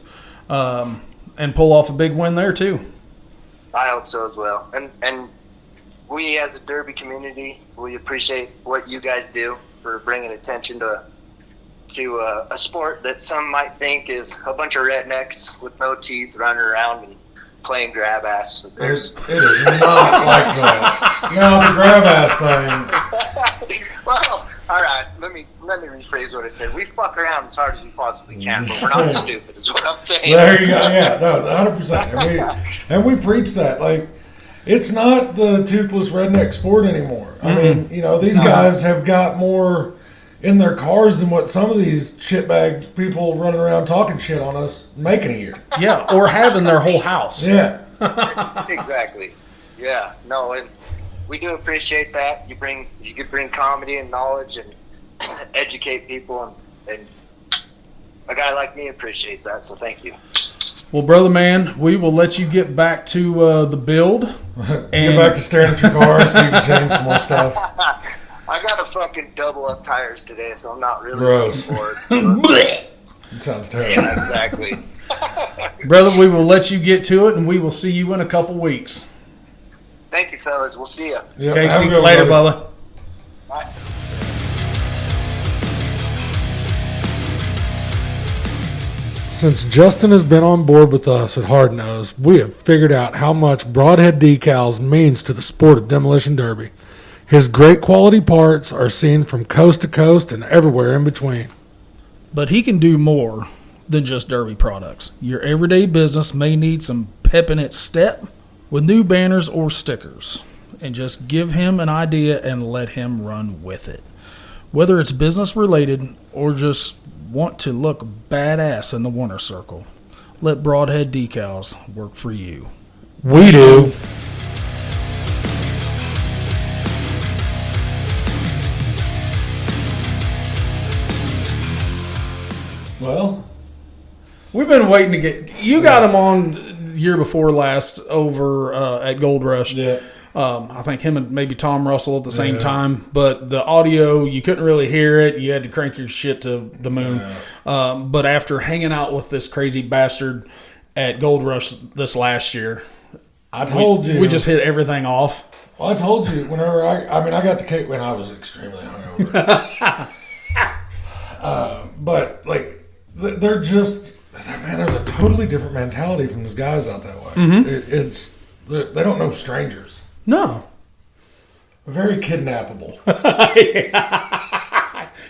[SPEAKER 1] and pull off a big win there too. I
[SPEAKER 3] hope so as well. And we as a Derby community, we appreciate what you guys do for bringing attention to a sport that some might think is a bunch of rednecks with no teeth running around and playing grab ass.
[SPEAKER 2] It is not like that. No, the grab ass thing.
[SPEAKER 3] Well, all right. Let me rephrase what I said. We fuck around as hard as we possibly can, but we're not stupid. Is what I'm saying.
[SPEAKER 2] There you go. Yeah, no, 100%. And we preach that. Like, it's not the toothless redneck sport anymore. I mean, these guys have got more in their cars than what some of these shitbag people running around talking shit on us making a year.
[SPEAKER 1] Yeah, or having their whole house.
[SPEAKER 2] Yeah.
[SPEAKER 3] Exactly. Yeah. No, and we do appreciate that. You could bring comedy and knowledge and educate people, and a guy like me appreciates that, so thank you.
[SPEAKER 1] Well, brother man, we will let you get back to the build.
[SPEAKER 2] And get back to staring at your car so you can change some more stuff.
[SPEAKER 3] I got to fucking double up tires today, so I'm not really
[SPEAKER 2] gross.
[SPEAKER 3] Looking forward to it.
[SPEAKER 2] It sounds terrible.
[SPEAKER 3] Yeah, exactly.
[SPEAKER 1] Brother, we will let you get to it, and we will see you in a couple weeks.
[SPEAKER 3] Thank you, fellas. We'll see you.
[SPEAKER 2] Yep,
[SPEAKER 1] Casey, later, Bubba.
[SPEAKER 3] Bye.
[SPEAKER 2] Since Justin has been on board with us at Hard Nose, we have figured out how much Broadhead Decals means to the sport of demolition derby. His great quality parts are seen from coast to coast and everywhere in between.
[SPEAKER 1] But he can do more than just derby products. Your everyday business may need some pep in its step with new banners or stickers. And just give him an idea and let him run with it. Whether it's business related or just want to look badass in the winner circle, let Broadhead Decals work for you.
[SPEAKER 2] We do. Well,
[SPEAKER 1] we've been waiting to get you. Got him on the year before last over at Gold Rush.
[SPEAKER 2] Yeah.
[SPEAKER 1] I think him and maybe Tom Russell at the same time, but the audio, you couldn't really hear it. You had to crank your shit to the moon. Yeah. But after hanging out with this crazy bastard at Gold Rush this last year,
[SPEAKER 2] I told you.
[SPEAKER 1] We just hit everything off.
[SPEAKER 2] Well, I told you whenever I got the cake when I was extremely hungover. But like, they're just, man, there's a totally different mentality from those guys out that way. Mm-hmm. They don't know strangers.
[SPEAKER 1] No.
[SPEAKER 2] Very kidnappable.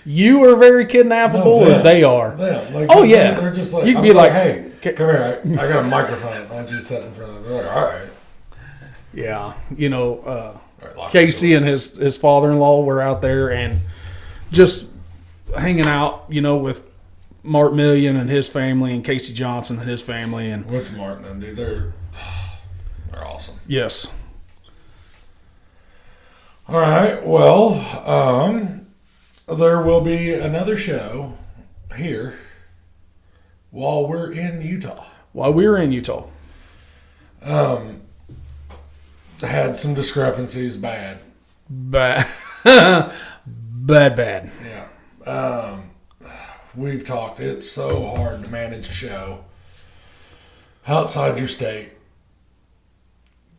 [SPEAKER 1] You are very kidnappable, or they are?
[SPEAKER 2] Them. Like,
[SPEAKER 1] yeah.
[SPEAKER 2] They're just like,
[SPEAKER 1] you can be like,
[SPEAKER 2] hey, come here. I got a microphone. Why don't you sit in front of it? They're like, all right.
[SPEAKER 1] Yeah. Casey and his father-in-law were out there and just hanging out, with Mark Million and his family and Casey Johnson and his family. And
[SPEAKER 2] what's Martin and dude? They're awesome.
[SPEAKER 1] Yes.
[SPEAKER 2] All right. Well, there will be another show here while we're in Utah. Had some discrepancies. Bad.
[SPEAKER 1] Bad.
[SPEAKER 2] Yeah. We've talked. It's so hard to manage a show outside your state.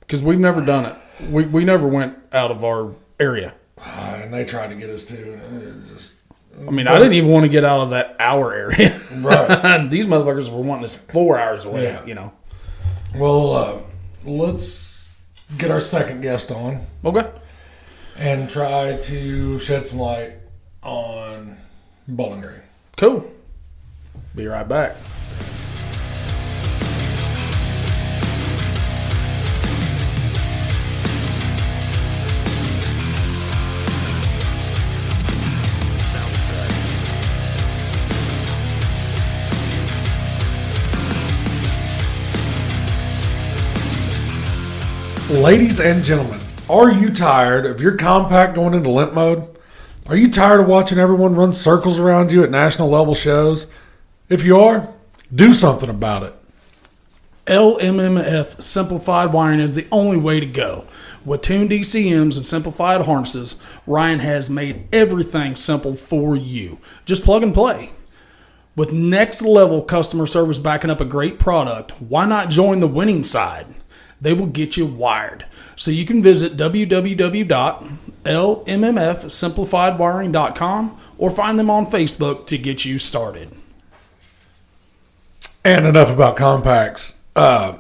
[SPEAKER 1] Because we've never done it. We never went out of our area.
[SPEAKER 2] And they tried to get us to.
[SPEAKER 1] I didn't even want to get out of our area.
[SPEAKER 2] Right.
[SPEAKER 1] These motherfuckers were wanting us 4 hours away,
[SPEAKER 2] Well, let's get our second guest on.
[SPEAKER 1] Okay.
[SPEAKER 2] And try to shed some light on Bowling Green.
[SPEAKER 1] Cool. Be right back.
[SPEAKER 2] Ladies and gentlemen, are you tired of your compact going into limp mode? Are you tired of watching everyone run circles around you at national level shows? If you are, do something about it.
[SPEAKER 1] LMMF Simplified Wiring is the only way to go. With tuned DCMs and simplified harnesses, Ryan has made everything simple for you. Just plug and play. With next level customer service backing up a great product, why not join the winning side? They will get you wired. So you can visit www.lmmfsimplifiedwiring.com or find them on Facebook to get you started.
[SPEAKER 2] And enough about compacts.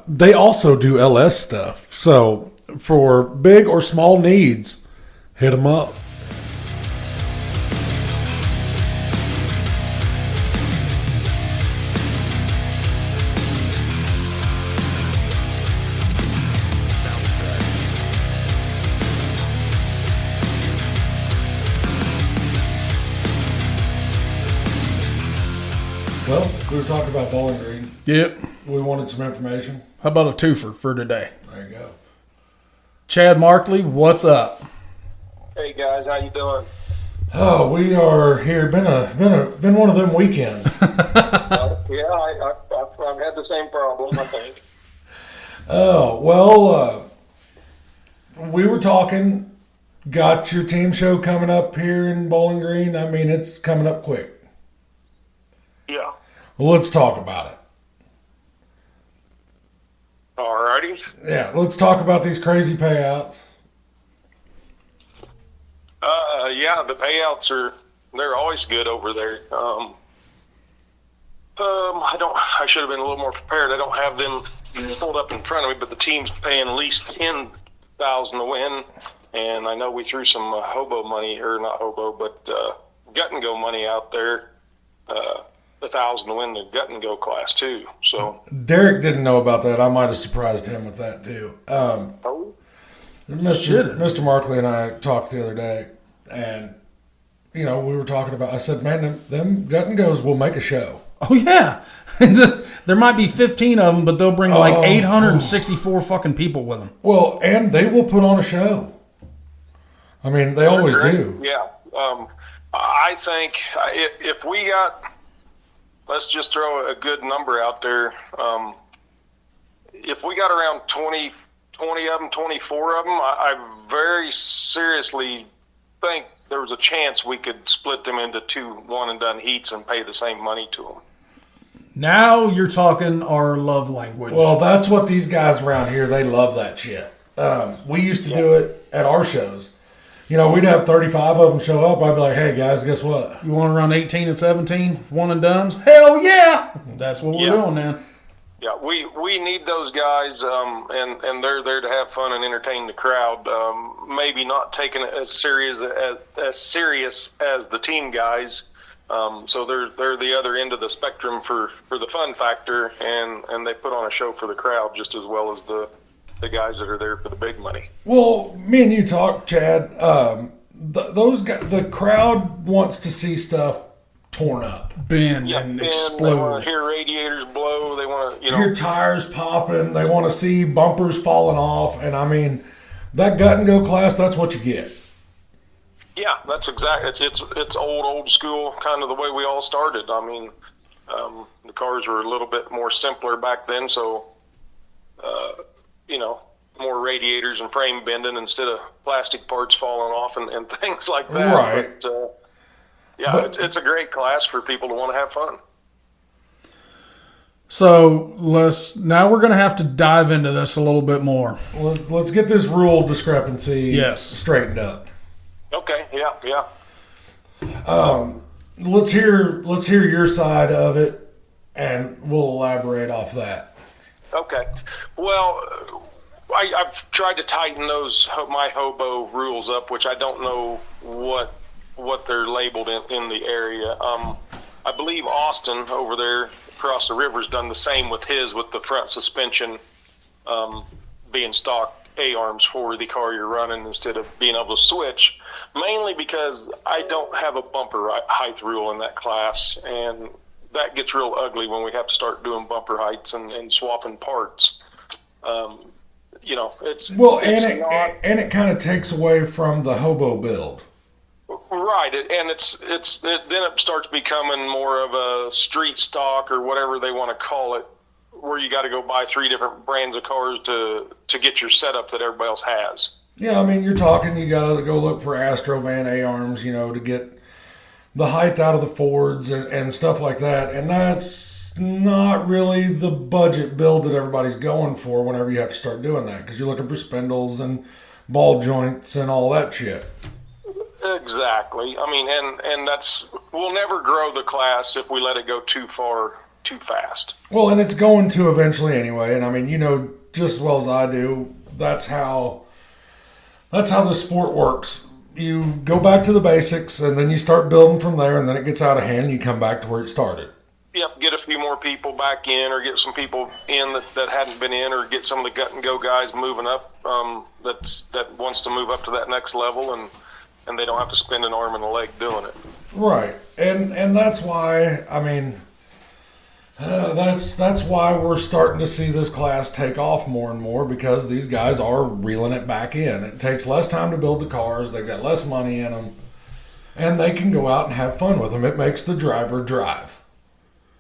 [SPEAKER 2] They also do LS stuff. So for big or small needs, hit them up. Well, we were talking about Bowling Green.
[SPEAKER 1] Yep.
[SPEAKER 2] We wanted some information.
[SPEAKER 1] How about a twofer for today?
[SPEAKER 2] There you go.
[SPEAKER 1] Chad Markley, what's up?
[SPEAKER 4] Hey guys, how you doing?
[SPEAKER 2] Oh, we are here. Been one of them weekends.
[SPEAKER 4] Yeah, I've had the same problem, I think.
[SPEAKER 2] Oh, well, we were talking. Got your team show coming up here in Bowling Green. I mean, it's coming up quick.
[SPEAKER 4] Yeah.
[SPEAKER 2] Well, let's talk about it.
[SPEAKER 4] Alrighty.
[SPEAKER 2] Yeah, let's talk about these crazy payouts.
[SPEAKER 4] Yeah, the payouts they're always good over there. I should have been a little more prepared. I don't have them pulled up in front of me, but the team's paying at least $10,000 to win. And I know we threw some hobo money, or not hobo, but gut and go money out there. $1,000 to win the gut and go class too. So
[SPEAKER 2] Derek didn't know about that. I might have surprised him with that too. Mr. Markley and I talked the other day, and we were talking about. I said, "Man, them gut and goes will make a show."
[SPEAKER 1] Oh yeah, there might be 15 of them, but they'll bring like 864 fucking people with them.
[SPEAKER 2] Well, and they will put on a show. I mean, they always do.
[SPEAKER 4] Yeah. I think if we got, let's just throw a good number out there. If we got around 20 of them, 24 of them, I very seriously think there was a chance we could split them into 2 one-and-done heats and pay the same money to them.
[SPEAKER 1] Now you're talking our love language.
[SPEAKER 2] Well, that's what these guys around here, they love that shit. We used to do it at our shows. We'd have 35 of them show up. I'd be like, hey, guys, guess what?
[SPEAKER 1] You want around 18 and 17 one-and-dones? Hell yeah! That's what we're doing now.
[SPEAKER 4] Yeah, we need those guys, and they're there to have fun and entertain the crowd. Maybe not taking it as serious as the team guys. So they're the other end of the spectrum for the fun factor, and they put on a show for the crowd just as well as the guys that are there for the big money.
[SPEAKER 2] Well, me and you talk, Chad. Those guys, the crowd wants to see stuff torn up,
[SPEAKER 1] bend and explode.
[SPEAKER 4] They want to hear radiators blow. They want to,
[SPEAKER 2] hear tires popping. They want to see bumpers falling off. And I mean, that gut and go class, that's what you get.
[SPEAKER 4] Yeah, that's exactly. It's old school, kind of the way we all started. I mean, the cars were a little bit more simpler back then, so more radiators and frame bending instead of plastic parts falling off and things like that.
[SPEAKER 2] Right.
[SPEAKER 4] But, it's a great class for people to want to have fun.
[SPEAKER 1] So now we're going to have to dive into this a little bit more.
[SPEAKER 2] Let's get this rule discrepancy straightened up.
[SPEAKER 4] Okay. Yeah.
[SPEAKER 2] Let's hear your side of it, and we'll elaborate off that.
[SPEAKER 4] Okay. Well, I've tried to tighten my hobo rules up, which I don't know what they're labeled in the area. I believe Austin over there across the river's done the same with the front suspension being stock A-arms for the car you're running instead of being able to switch, mainly because I don't have a bumper height rule in that class, and that gets real ugly when we have to start doing bumper heights and swapping parts.
[SPEAKER 2] And it kind of takes away from the hobo build.
[SPEAKER 4] Right, and then it starts becoming more of a street stock or whatever they want to call it, where you got to go buy 3 different brands of cars to get your setup that everybody else has.
[SPEAKER 2] Yeah, I mean, you're talking, you got to go look for Astrovan A-arms, to get the height out of the Fords and stuff like that. And that's not really the budget build that everybody's going for whenever you have to start doing that, because you're looking for spindles and ball joints and all that shit.
[SPEAKER 4] Exactly. I mean, and we'll never grow the class if we let it go too far, too fast.
[SPEAKER 2] Well, and it's going to eventually anyway. And I mean, just as well as I do, that's how the sport works. You go back to the basics, and then you start building from there, and then it gets out of hand, and you come back to where it started.
[SPEAKER 4] Yep, get a few more people back in, or get some people in that hadn't been in, or get some of the gut and go guys moving up that wants to move up to that next level, and they don't have to spend an arm and a leg doing it.
[SPEAKER 2] Right, and that's why, I mean, that's why we're starting to see this class take off more and more, because these guys are reeling it back in. It takes less time to build the cars. They've got less money in them, and they can go out and have fun with them. It makes the driver drive.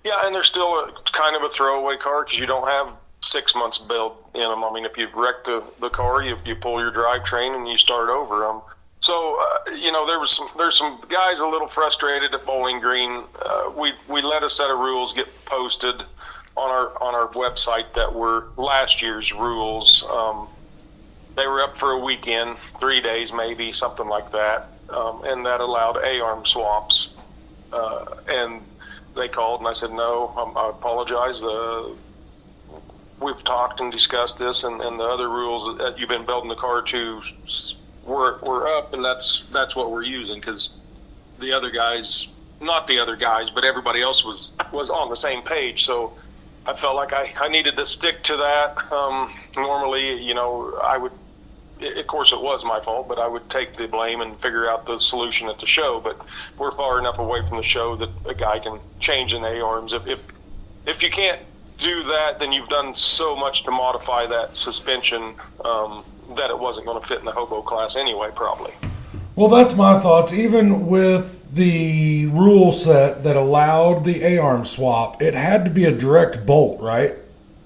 [SPEAKER 4] Yeah, and they're still kind of a throwaway car because you don't have 6 months build in them. I mean, if you wreck the car, you pull your drivetrain and you start over. So there's some guys a little frustrated at Bowling Green. We let a set of rules get posted on our website that were last year's rules. They were up for a weekend, 3 days maybe, something like that, and that allowed A-arm swaps. And they called and I said, no, I apologize. We've talked and discussed this, and the other rules that you've been building the car to we're up, and that's what we're using, because the other guys, not the other guys, but everybody else was on the same page. So I felt like I needed to stick to that. Normally, I would, of course it was my fault, but I would take the blame and figure out the solution at the show. But we're far enough away from the show that a guy can change in A-arms. If you can't do that, then you've done so much to modify that suspension that it wasn't going to fit in the hobo class anyway, probably.
[SPEAKER 2] Well, that's my thoughts. Even with the rule set that allowed the A-arm swap, it had to be a direct bolt, right?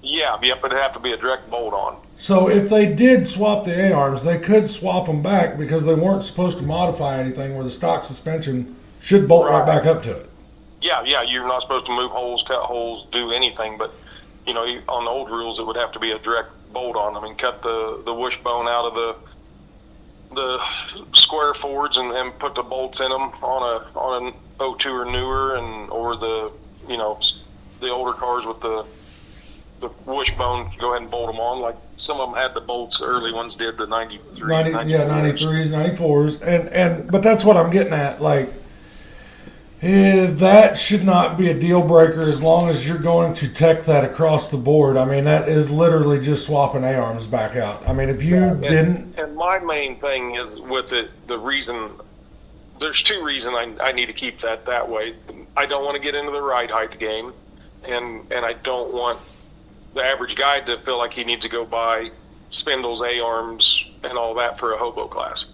[SPEAKER 4] Yeah, yep, it'd have to be a direct bolt on.
[SPEAKER 2] So if they did swap the A-arms, they could swap them back, because they weren't supposed to modify anything, where the stock suspension should bolt right back up to it.
[SPEAKER 4] Yeah, you're not supposed to move holes, cut holes, do anything, but on the old rules, it would have to be a direct bolt on. I mean, cut the wishbone out of the square Fords and put the bolts in them on an 02 or newer, or the older cars with the wishbone, go ahead and bolt them on. Like some of them had the bolts, early ones did, the 93s,
[SPEAKER 2] 93s, 94s, but that's what I'm getting at. Like, that should not be a deal breaker as long as you're going to tech that across the board. I mean, that is literally just swapping A-arms back out. I mean, if you didn't...
[SPEAKER 4] And my main thing is with it, there's 2 reasons I need to keep that way. I don't want to get into the ride height game, and I don't want the average guy to feel like he needs to go buy spindles, A-arms, and all that for a hobo class.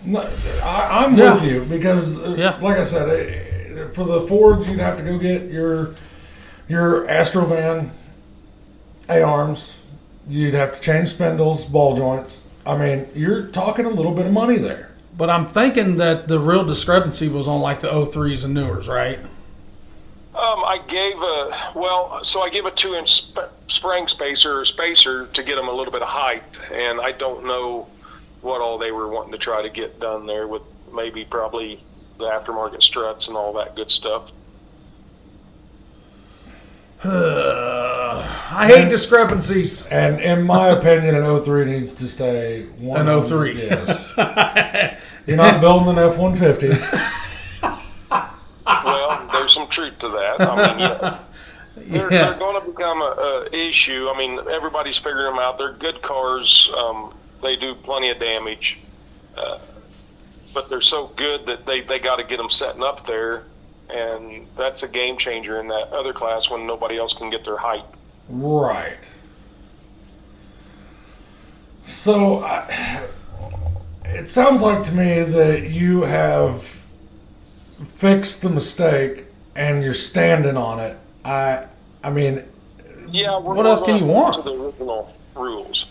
[SPEAKER 2] No, I'm with you, because, like I said, for the Fords, you'd have to go get your Astrovan A-arms. You'd have to change spindles, ball joints. I mean, you're talking a little bit of money there.
[SPEAKER 1] But I'm thinking that the real discrepancy was on like the 03s and newers, right?
[SPEAKER 4] I gave a 2-inch spring spacer to get them a little bit of height, and I don't know what all they were wanting to try to get done there, with probably the aftermarket struts and all that good stuff.
[SPEAKER 1] I hate discrepancies.
[SPEAKER 2] And in my opinion, an 03 needs to stay
[SPEAKER 1] an 03.
[SPEAKER 2] Yes. You're not building an F-150.
[SPEAKER 4] Well, there's some truth to that. I mean, they're going to become a issue. I mean, everybody's figuring them out. They're good cars. They do plenty of damage, but they're so good that they got to get them setting up there, and that's a game changer in that other class when nobody else can get their height.
[SPEAKER 2] Right. So it sounds like to me that you have fixed the mistake and you're standing on it. I mean,
[SPEAKER 4] Yeah.
[SPEAKER 1] What else can you want?
[SPEAKER 4] To the original rules.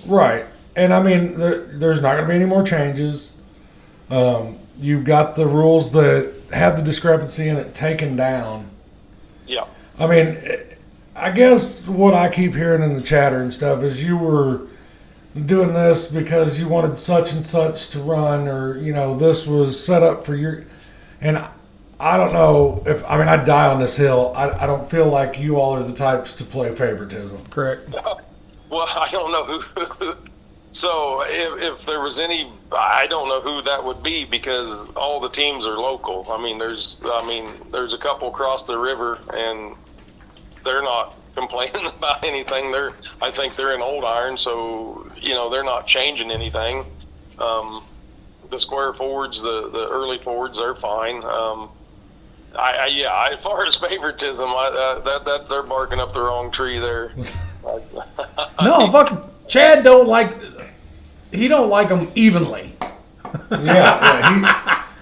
[SPEAKER 2] right. And I mean, there's not going to be any more changes. You've got the rules that had the discrepancy in it taken down.
[SPEAKER 4] Yeah.
[SPEAKER 2] I mean, I guess what I keep hearing in the chatter and stuff is you were doing this because you wanted such and such to run, or, you know, this was set up for your. And I don't know if, I mean, I'd die on this hill. I don't feel like you all are the types to play favoritism.
[SPEAKER 1] Correct.
[SPEAKER 4] Well, I don't know who. So if there was any, I don't know who that would be, because all the teams are local. I mean, there's a couple across the river, and they're not complaining about anything. I think they're in Old Iron, so, you know, they're not changing anything. The square forwards, the early forwards, they're fine. As far as favoritism, that they're barking up the wrong tree there.
[SPEAKER 1] No, fucking Chad don't like. He don't like them evenly.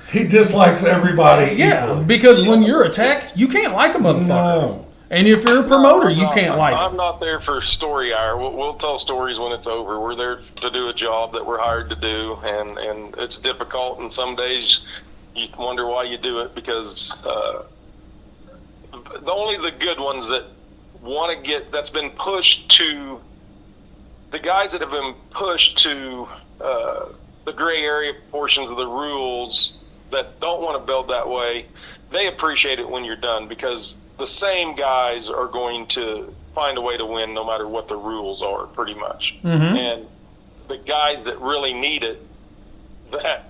[SPEAKER 2] He dislikes everybody.
[SPEAKER 1] Yeah,
[SPEAKER 2] equally.
[SPEAKER 1] because when you're attacked, you can't like a motherfucker.
[SPEAKER 2] No.
[SPEAKER 1] And if you're a promoter, you can't like
[SPEAKER 4] I'm
[SPEAKER 1] him.
[SPEAKER 4] not there for story hour. We'll tell stories when it's over. We're there to do a job that we're hired to do, and it's difficult. And some days you wonder why you do it, because only the good ones that want to get, that's been pushed to, the guys that have been pushed to the gray area portions of the rules that don't want to build that way, they appreciate it when you're done, because the same guys are going to find a way to win no matter what the rules are, pretty much. And the guys that really need it, that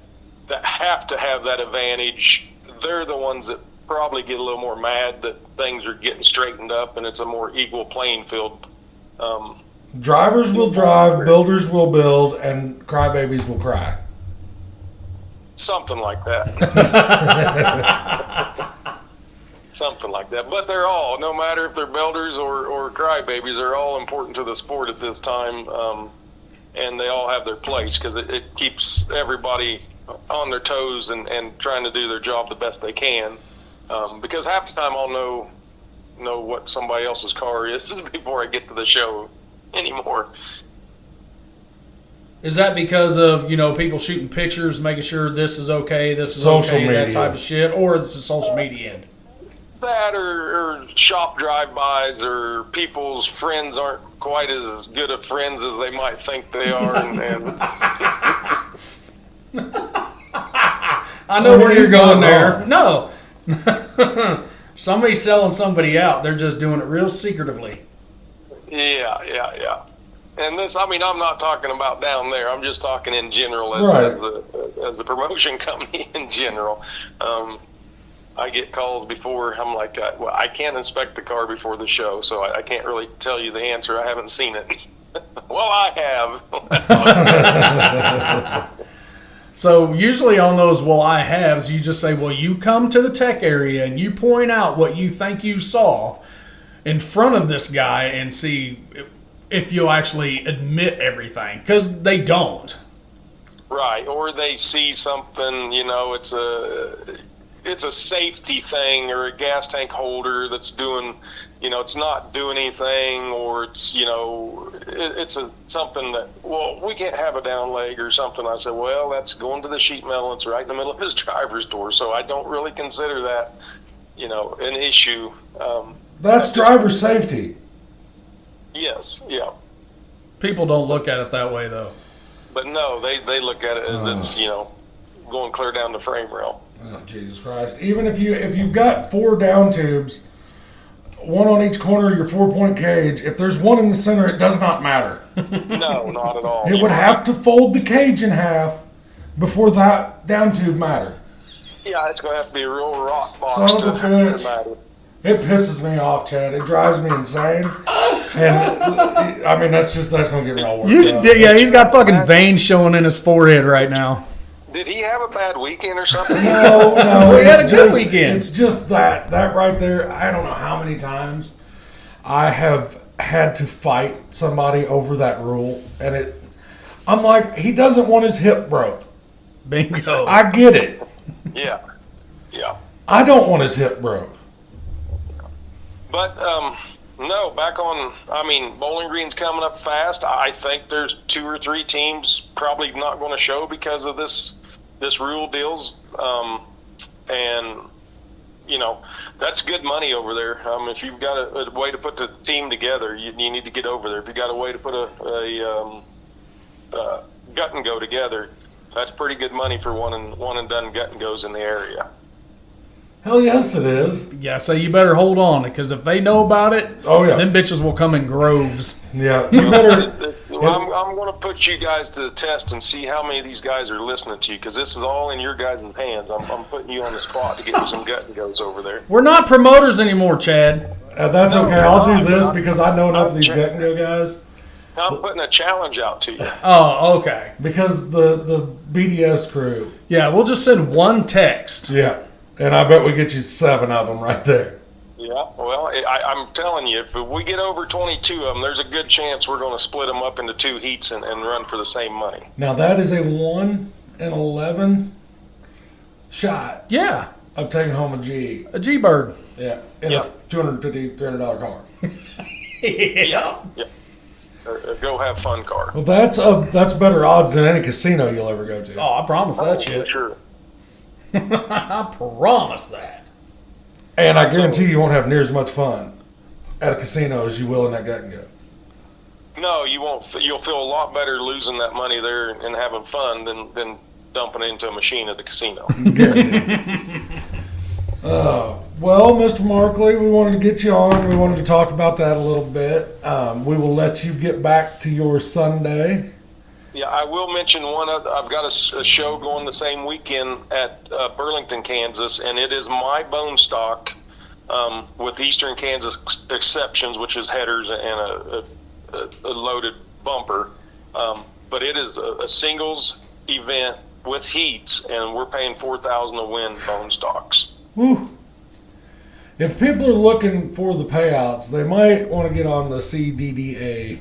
[SPEAKER 4] have to have that advantage, they're the ones that probably get a little more mad that things are getting straightened up and it's a more equal playing field.
[SPEAKER 2] Drivers will drive, builders will build, and crybabies will cry.
[SPEAKER 4] Something like that. Something like that. But they're all, no matter if they're builders or crybabies, they're all important to the sport at this time. And they all have their place, because it keeps everybody on their toes and trying to do their job the best they can. Because half the time I'll know what somebody else's car is before I get to the show anymore.
[SPEAKER 1] Is that because of, you know, people shooting pictures, making sure this is okay, this is
[SPEAKER 2] Social
[SPEAKER 1] okay,
[SPEAKER 2] media.
[SPEAKER 1] that type of shit, or it's the social media end?
[SPEAKER 4] That or shop drive-bys, or people's friends aren't quite as good of friends as they might think they are. and
[SPEAKER 1] I know where you're
[SPEAKER 2] he's
[SPEAKER 1] going
[SPEAKER 2] not
[SPEAKER 1] there.
[SPEAKER 2] wrong.
[SPEAKER 1] No. Somebody's selling somebody out. They're just doing it real secretively.
[SPEAKER 4] Yeah. And this, I mean, I'm not talking about down there. I'm just talking in general as the promotion company in general. I get calls before. I'm like, well, I can't inspect the car before the show, so I can't really tell you the answer. I haven't seen it. Well, I have.
[SPEAKER 1] So usually on those I haves, you just say, well, you come to the tech area and you point out what you think you saw in front of this guy and see if you'll actually admit everything, because they don't.
[SPEAKER 4] Right, or they see something, you know, it's a safety thing, or a gas tank holder that's doing, you know, it's not doing anything, or it's, you know, it's something that, well, we can't have a down leg or something. I said, well, that's going to the sheet metal. It's right in the middle of his driver's door, so I don't really consider that, you know, an issue.
[SPEAKER 2] That's driver safety.
[SPEAKER 4] Yes, yeah.
[SPEAKER 1] People don't look at it that way, though.
[SPEAKER 4] But no, they look at it as it's, you know, going clear down the frame rail.
[SPEAKER 2] Oh, Jesus Christ! Even if you've got 4 down tubes, one on each corner of your 4-point cage, if there's one in the center, it does not matter.
[SPEAKER 4] No, not at all.
[SPEAKER 2] It would have to fold the cage in half before that down tube mattered.
[SPEAKER 4] Yeah, it's going to have to be a real rock box
[SPEAKER 2] Son of a
[SPEAKER 4] to
[SPEAKER 2] bitch.
[SPEAKER 4] matter.
[SPEAKER 2] It pisses me off, Chad. It drives me insane. And I mean, that's going to get me all worked up.
[SPEAKER 1] Yeah, he's got fucking veins showing in his forehead right now.
[SPEAKER 4] Did he have a bad weekend or something?
[SPEAKER 2] No.
[SPEAKER 1] We had a good weekend.
[SPEAKER 2] It's just that right there. I don't know how many times I have had to fight somebody over that rule, and I'm like, he doesn't want his hip broke.
[SPEAKER 1] Bingo.
[SPEAKER 2] I get it.
[SPEAKER 4] Yeah.
[SPEAKER 2] I don't want his hip broke.
[SPEAKER 4] But No, back on. I mean, Bowling Green's coming up fast. I think there's 2 or 3 teams probably not going to show because of this rule deals, and that's good money over there. If you've got a way to put the team together, you need to get over there. If you've got a way to put a gut and go together, that's pretty good money for one and done gut and goes in the area.
[SPEAKER 2] Hell yes, it is.
[SPEAKER 1] Yeah, so you better hold on, because if they know about it,
[SPEAKER 2] Oh yeah,
[SPEAKER 1] them bitches will come in groves.
[SPEAKER 2] yeah. You better.
[SPEAKER 4] I'm going to put you guys to the test and see how many of these guys are listening to you, because this is all in your guys' hands. I'm putting you on the spot to get you some gut and goes over there.
[SPEAKER 1] We're not promoters anymore, Chad.
[SPEAKER 2] That's okay.
[SPEAKER 4] No,
[SPEAKER 2] I'll do
[SPEAKER 4] I'm
[SPEAKER 2] this
[SPEAKER 4] not.
[SPEAKER 2] because I know enough of these
[SPEAKER 4] I'm
[SPEAKER 2] gut and go guys.
[SPEAKER 4] I'm putting a challenge out to you.
[SPEAKER 1] Oh, okay.
[SPEAKER 2] Because the BDS crew.
[SPEAKER 1] Yeah, we'll just send one text.
[SPEAKER 2] Yeah, and I bet we get you 7 of them right there.
[SPEAKER 4] Yeah, well, I'm telling you, if we get over 22 of them, there's a good chance we're going to split them up into 2 heats and run for the same money.
[SPEAKER 2] Now that is a 1 in 11 shot
[SPEAKER 1] Yeah,
[SPEAKER 2] of taking home a G.
[SPEAKER 1] a G-Bird.
[SPEAKER 2] Yeah, in
[SPEAKER 4] Yeah.
[SPEAKER 2] a $250, $300 car.
[SPEAKER 4] Yeah. A go have fun car.
[SPEAKER 2] Well, that's better odds than any casino you'll ever go to.
[SPEAKER 1] Oh, I promise that shit.
[SPEAKER 4] Sure.
[SPEAKER 1] I promise that.
[SPEAKER 2] And I guarantee you won't have near as much fun at a casino as you will in that gut and go.
[SPEAKER 4] No, you won't. You'll feel a lot better losing that money there and having fun than dumping it into a machine at the casino.
[SPEAKER 2] Guaranteed. Well, Mr. Markley, we wanted to get you on. We wanted to talk about that a little bit. We will let you get back to your Sunday.
[SPEAKER 4] Yeah, I will mention one other. I've got a show going the same weekend at Burlington, Kansas, and it is my bone stock with Eastern Kansas exceptions, which is headers and a loaded bumper. But it is a singles event with heats, and we're paying $4,000 to win bone stocks.
[SPEAKER 2] Whew. If people are looking for the payouts, they might want to get on the CDDA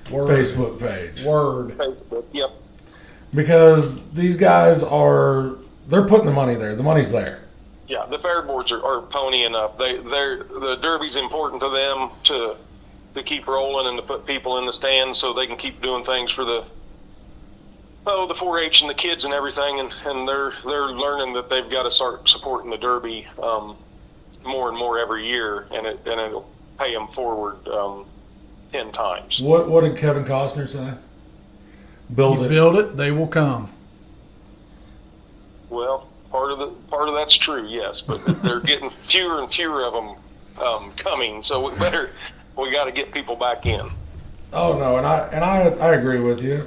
[SPEAKER 2] Facebook page.
[SPEAKER 1] Word.
[SPEAKER 4] Facebook, yep.
[SPEAKER 2] Because these guys they're putting the money there. The money's there.
[SPEAKER 4] Yeah, the fair boards are ponying up. The derby's important to them to keep rolling and to put people in the stands so they can keep doing things for the 4-H and the kids and everything, and they're learning that they've got to start supporting the derby more and more every year, and it'll pay them forward 10 times.
[SPEAKER 2] What did Kevin Costner say? Build
[SPEAKER 1] You
[SPEAKER 2] it.
[SPEAKER 1] build it, they will come.
[SPEAKER 4] Well, part of that's true, yes, but they're getting fewer and fewer of them coming, so we got to get people back in.
[SPEAKER 2] Oh no, and I agree with you.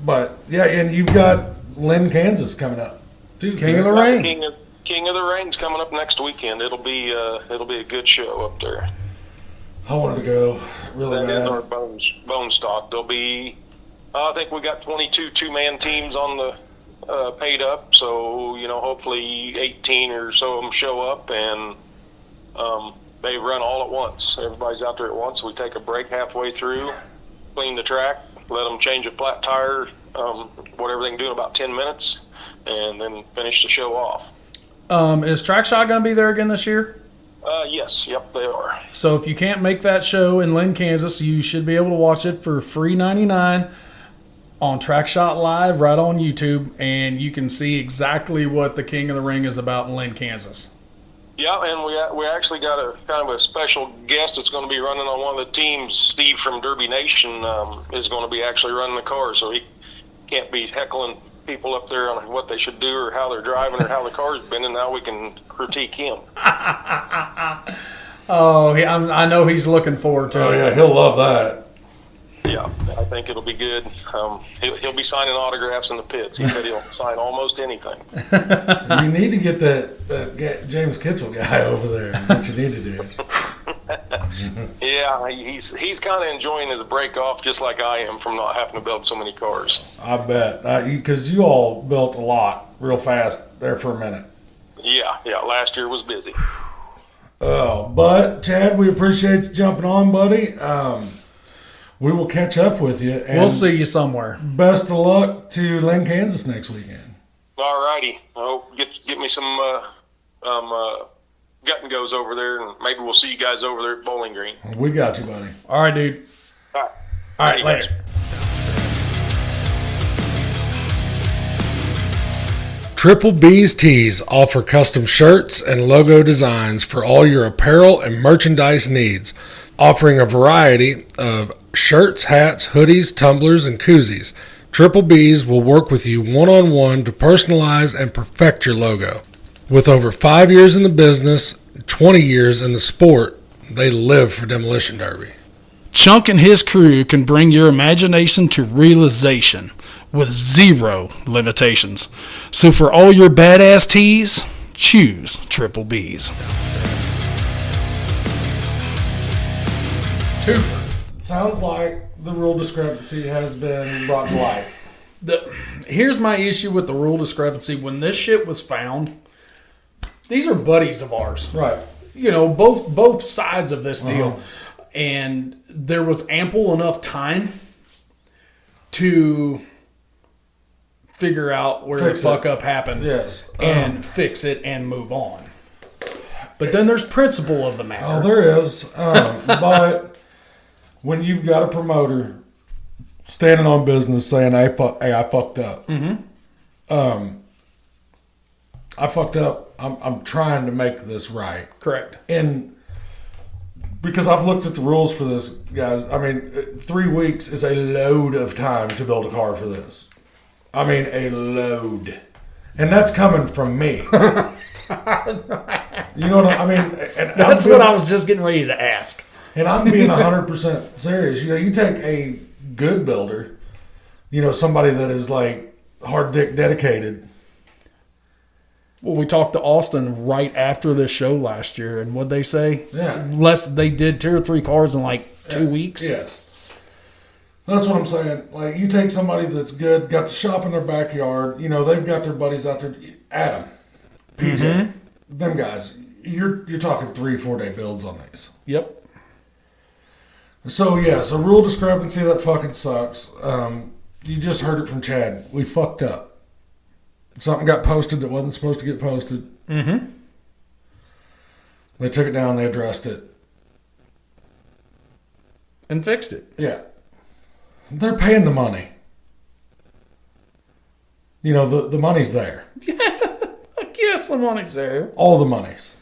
[SPEAKER 2] But yeah, and you've got Lynn, Kansas coming up too.
[SPEAKER 1] King of the
[SPEAKER 2] correct?
[SPEAKER 1] Ring.
[SPEAKER 4] King of the Rain's coming up next weekend. It'll be a good show up there.
[SPEAKER 2] I wanted to go really
[SPEAKER 4] That is our
[SPEAKER 2] bad.
[SPEAKER 4] bone stock. There'll be, I think we got 22 2-man teams on the paid up. So hopefully 18 or so of them show up, and they run all at once. Everybody's out there at once. We take a break halfway through, clean the track, let them change a flat tire, whatever they can do in about 10 minutes, and then finish the show off.
[SPEAKER 1] Is Track Shot going to be there again this year?
[SPEAKER 4] Yes, yep, they are.
[SPEAKER 1] So if you can't make that show in Lynn, Kansas, you should be able to watch it for free $99 on Track Shot Live right on YouTube, and you can see exactly what the King of the Ring is about in Lynn, Kansas.
[SPEAKER 4] Yeah, and we actually got a kind of a special guest that's going to be running on one of the teams. Steve from Derby Nation is going to be actually running the car, so he can't be heckling people up there on what they should do or how they're driving or how the car's been, and now we can critique him.
[SPEAKER 1] Oh, I know he's looking forward to
[SPEAKER 2] Oh
[SPEAKER 1] it.
[SPEAKER 2] yeah, he'll love that.
[SPEAKER 4] Yeah, I think it'll be good. He'll be signing autographs in the pits. He said he'll sign almost anything.
[SPEAKER 2] You need to get that James Kitchell guy over there. Is what you need to do.
[SPEAKER 4] Yeah, he's kind of enjoying his break off, just like I am, from not having to build so many cars.
[SPEAKER 2] I bet because you all built a lot real fast there for a minute.
[SPEAKER 4] Yeah, last year was busy.
[SPEAKER 2] Oh, but Chad, we appreciate you jumping on, buddy. We will catch up with you. And
[SPEAKER 1] We'll see you somewhere.
[SPEAKER 2] Best of luck to Lynn, Kansas next weekend.
[SPEAKER 4] All righty. Oh, get me some gut Gut and Go's over there, and maybe we'll see you guys over there at Bowling Green.
[SPEAKER 2] We got you, buddy.
[SPEAKER 1] All right, dude.
[SPEAKER 4] All right.
[SPEAKER 1] All
[SPEAKER 4] See
[SPEAKER 1] right,
[SPEAKER 4] you guys.
[SPEAKER 1] later.
[SPEAKER 2] Triple B's Tees offer custom shirts and logo designs for all your apparel and merchandise needs, offering a variety of shirts, hats, hoodies, tumblers, and koozies. Triple B's will work with you one-on-one to personalize and perfect your logo. With over 5 years in the business, 20 years in the sport, they live for Demolition Derby.
[SPEAKER 1] Chunk and his crew can bring your imagination to realization with 0 limitations. So for all your badass tees, choose Triple B's.
[SPEAKER 2] Twofer. Sounds like the rule discrepancy has been brought to light.
[SPEAKER 1] Here's my issue with the rule discrepancy. When this shit was found, these are buddies of ours.
[SPEAKER 2] Right.
[SPEAKER 1] You know, both sides of this deal. And there was ample enough time to figure out where
[SPEAKER 2] Fix
[SPEAKER 1] the fuck
[SPEAKER 2] it.
[SPEAKER 1] up happened.
[SPEAKER 2] Yes.
[SPEAKER 1] And fix it and move on. But then there's principle of the matter.
[SPEAKER 2] Oh, there is. But when you've got a promoter standing on business saying, hey, I fucked up. I fucked up. I'm trying to make this right.
[SPEAKER 1] Correct.
[SPEAKER 2] And because I've looked at the rules for this, guys, I mean, 3 weeks is a load of time to build a car for this. I mean, a load. And that's coming from me. You know what I mean? And
[SPEAKER 1] That's what I was just getting ready to ask.
[SPEAKER 2] And I'm being 100% serious. You know, you take a good builder, you know, somebody that is like hard dick dedicated.
[SPEAKER 1] Well, we talked to Austin right after this show last year, and what'd they say?
[SPEAKER 2] Yeah.
[SPEAKER 1] They did 2 or 3 cars in like 2 weeks.
[SPEAKER 2] Yes. That's what I'm saying. Like, you take somebody that's good, got the shop in their backyard, you know, they've got their buddies out there. Adam, PJ, them guys, you're talking 3-4 day builds on these.
[SPEAKER 1] Yep.
[SPEAKER 2] So, yes, a rule discrepancy that fucking sucks. You just heard it from Chad. We fucked up. Something got posted that wasn't supposed to get posted.
[SPEAKER 1] Mm-hmm.
[SPEAKER 2] They took it down. They addressed it.
[SPEAKER 1] And fixed it.
[SPEAKER 2] Yeah. They're paying the money. You know, the money's there.
[SPEAKER 1] I guess the money's there.
[SPEAKER 2] All the money's.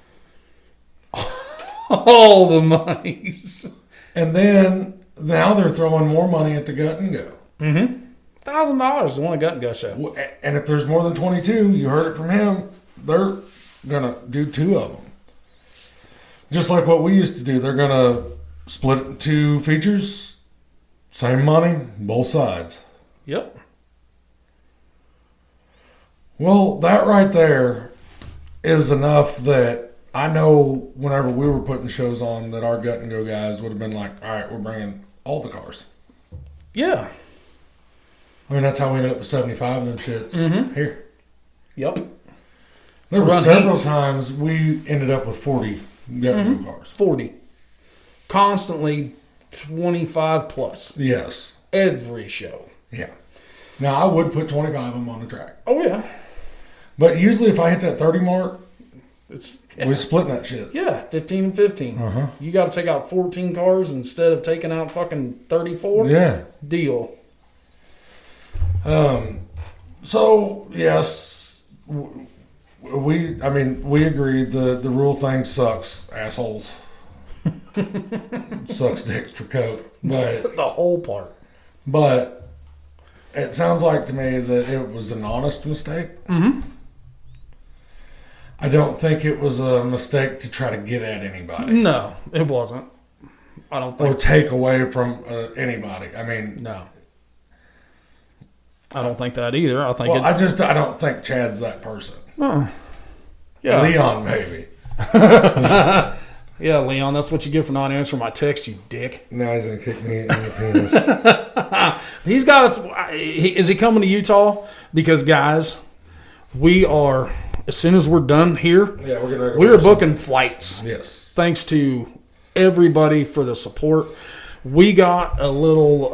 [SPEAKER 1] All the monies.
[SPEAKER 2] And then, now they're throwing more money at the gut and go.
[SPEAKER 1] Mm-hmm. $1,000 to one Gut and Go show.
[SPEAKER 2] And if there's more than 22, you heard it from him, they're going to do 2 of them. Just like what we used to do. They're going to split it into 2 features, same money, both sides.
[SPEAKER 1] Yep.
[SPEAKER 2] Well, that right there is enough that I know whenever we were putting shows on that our Gut and Go guys would have been like, all right, we're bringing all the cars.
[SPEAKER 1] Yeah.
[SPEAKER 2] I mean, that's how we ended up with 75 of them shits here.
[SPEAKER 1] Yep.
[SPEAKER 2] There
[SPEAKER 1] To
[SPEAKER 2] were
[SPEAKER 1] run
[SPEAKER 2] several
[SPEAKER 1] heats.
[SPEAKER 2] times we ended up with 40 Gut and Go cars.
[SPEAKER 1] 40. Constantly 25 plus.
[SPEAKER 2] Yes.
[SPEAKER 1] Every show.
[SPEAKER 2] Yeah. Now, I would put 25 of them on the track.
[SPEAKER 1] Oh, yeah.
[SPEAKER 2] But usually if I hit that 30 mark,
[SPEAKER 1] It's
[SPEAKER 2] we're splitting that shit.
[SPEAKER 1] yeah, 15 and 15.
[SPEAKER 2] Uh-huh.
[SPEAKER 1] You got to take out 14 cars instead of taking out fucking 34.
[SPEAKER 2] Yeah.
[SPEAKER 1] Deal.
[SPEAKER 2] So, yes, we agree the rule thing sucks, assholes. Sucks dick for coat. But
[SPEAKER 1] The whole part.
[SPEAKER 2] it sounds like to me that it was an honest mistake.
[SPEAKER 1] Mm-hmm.
[SPEAKER 2] I don't think it was a mistake to try to get at anybody.
[SPEAKER 1] No, it wasn't. I don't
[SPEAKER 2] Or
[SPEAKER 1] think.
[SPEAKER 2] take away from anybody. I mean,
[SPEAKER 1] No. I don't think that either. I think
[SPEAKER 2] well, I don't think Chad's that person.
[SPEAKER 1] yeah.
[SPEAKER 2] Leon, maybe.
[SPEAKER 1] Yeah, Leon, that's what you get for not answering my text, you dick.
[SPEAKER 2] Now he's going to kick me in the penis.
[SPEAKER 1] He's got us. Is he coming to Utah? Because, guys, we are, as soon as we're done here,
[SPEAKER 2] Yeah, we're going to
[SPEAKER 1] we are booking flights.
[SPEAKER 2] Yes.
[SPEAKER 1] Thanks to everybody for the support. We got a little,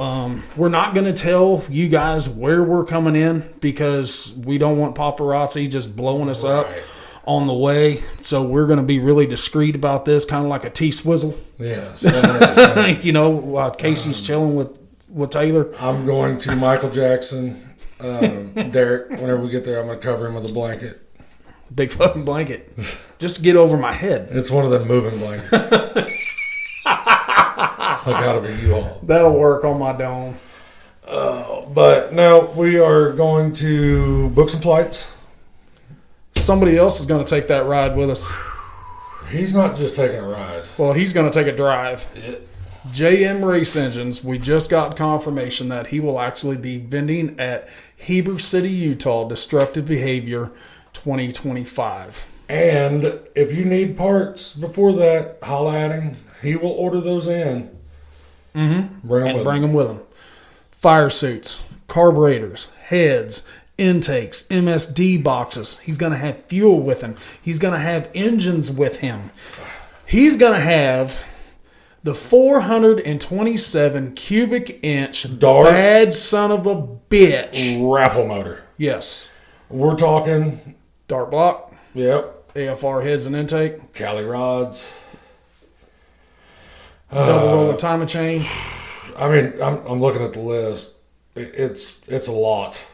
[SPEAKER 1] we're not going to tell you guys where we're coming in because we don't want paparazzi just blowing us up.
[SPEAKER 2] Right.
[SPEAKER 1] on the way. So we're going to be really discreet about this, kind of like a T-Swizzle.
[SPEAKER 2] Yes. 100%.
[SPEAKER 1] You know, while Casey's chilling with Taylor.
[SPEAKER 2] I'm going to Michael Jackson, Derek. Whenever we get there, I'm going to cover him with a blanket.
[SPEAKER 1] Big fucking blanket. Just to get over my head.
[SPEAKER 2] It's one of them moving blankets. Like out of a U-Haul.
[SPEAKER 1] That'll work on my dome.
[SPEAKER 2] But no, we are going to book some flights.
[SPEAKER 1] Somebody else is going to take that ride with us.
[SPEAKER 2] He's not just taking a ride.
[SPEAKER 1] Well, he's going to take a drive. JM Race Engines, we just got confirmation that he will actually be vending at Heber City, Utah, Destructive Behavior 2025.
[SPEAKER 2] And if you need parts before that, holla at him. He will order those in.
[SPEAKER 1] Mm-hmm.
[SPEAKER 2] Bring
[SPEAKER 1] them with him. Fire suits, carburetors, heads, intakes, MSD boxes. He's going to have fuel with him. He's going to have engines with him. He's going to have the 427 cubic inch
[SPEAKER 2] Dark
[SPEAKER 1] bad son of a bitch
[SPEAKER 2] raffle motor.
[SPEAKER 1] Yes.
[SPEAKER 2] We're talking
[SPEAKER 1] Dart block.
[SPEAKER 2] Yep.
[SPEAKER 1] AFR heads and intake.
[SPEAKER 2] Cali rods.
[SPEAKER 1] Double roller timing chain.
[SPEAKER 2] I mean, I'm looking at the list. It's a lot.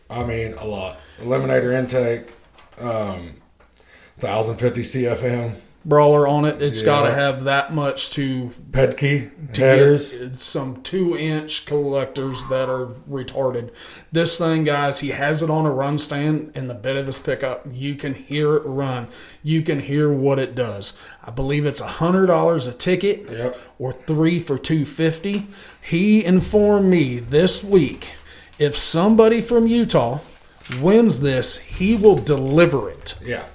[SPEAKER 2] I mean, a lot. Eliminator intake, 1050 CFM.
[SPEAKER 1] Brawler on it. It's got to have that much to
[SPEAKER 2] Pedkey headers.
[SPEAKER 1] Get some 2-inch collectors that are retarded. This thing, guys, he has it on a run stand in the bed of his pickup. You can hear it run. You can hear what it does. I believe it's $100 a ticket, or 3 for $250. He informed me this week if somebody from Utah wins this, he will deliver it.
[SPEAKER 2] Yeah.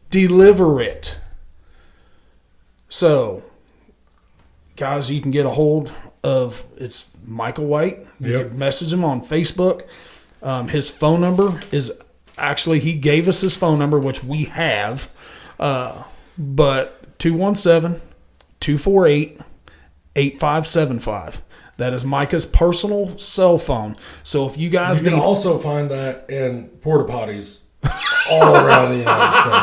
[SPEAKER 1] Deliver it. So, guys, you can get a hold of, it's Michael White. You can message him on Facebook. His phone number is, actually, he gave us his phone number, which we have, but 217-248-8575. That is Micah's personal cell phone. So if you guys
[SPEAKER 2] You can also find that in porta potties all around the United States.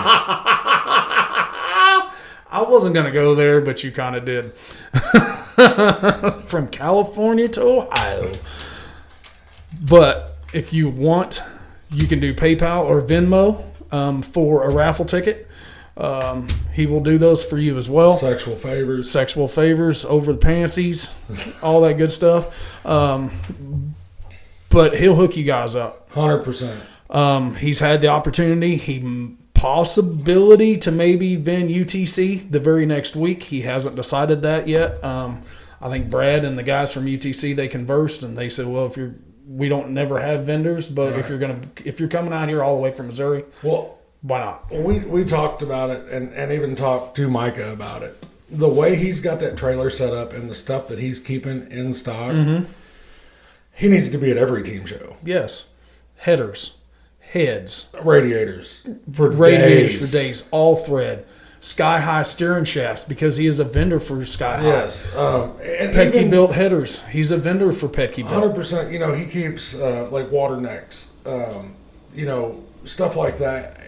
[SPEAKER 1] I wasn't going to go there, but you kind of did. From California to Ohio. But if you want, you can do PayPal or Venmo for a raffle ticket. He will do those for you as well.
[SPEAKER 2] Sexual favors,
[SPEAKER 1] over the pantsies, all that good stuff. But he'll hook you guys up.
[SPEAKER 2] 100%.
[SPEAKER 1] He's had the opportunity. Possibility to maybe vend UTC the very next week. He hasn't decided that yet. I think Brad and the guys from UTC, they conversed and they said, well, we don't never have vendors, but if you're coming out here all the way from Missouri,
[SPEAKER 2] well,
[SPEAKER 1] why not?
[SPEAKER 2] We talked about it and even talked to Micah about it. The way he's got that trailer set up and the stuff that he's keeping in stock, he needs to be at every team show.
[SPEAKER 1] Yes. Headers. Heads.
[SPEAKER 2] Radiators for days.
[SPEAKER 1] All thread. Sky high steering shafts because he is a vendor for Sky High.
[SPEAKER 2] Yes. And
[SPEAKER 1] Petke built headers. He's a vendor for Petke built.
[SPEAKER 2] 100%. You know, he keeps like water necks, stuff like that.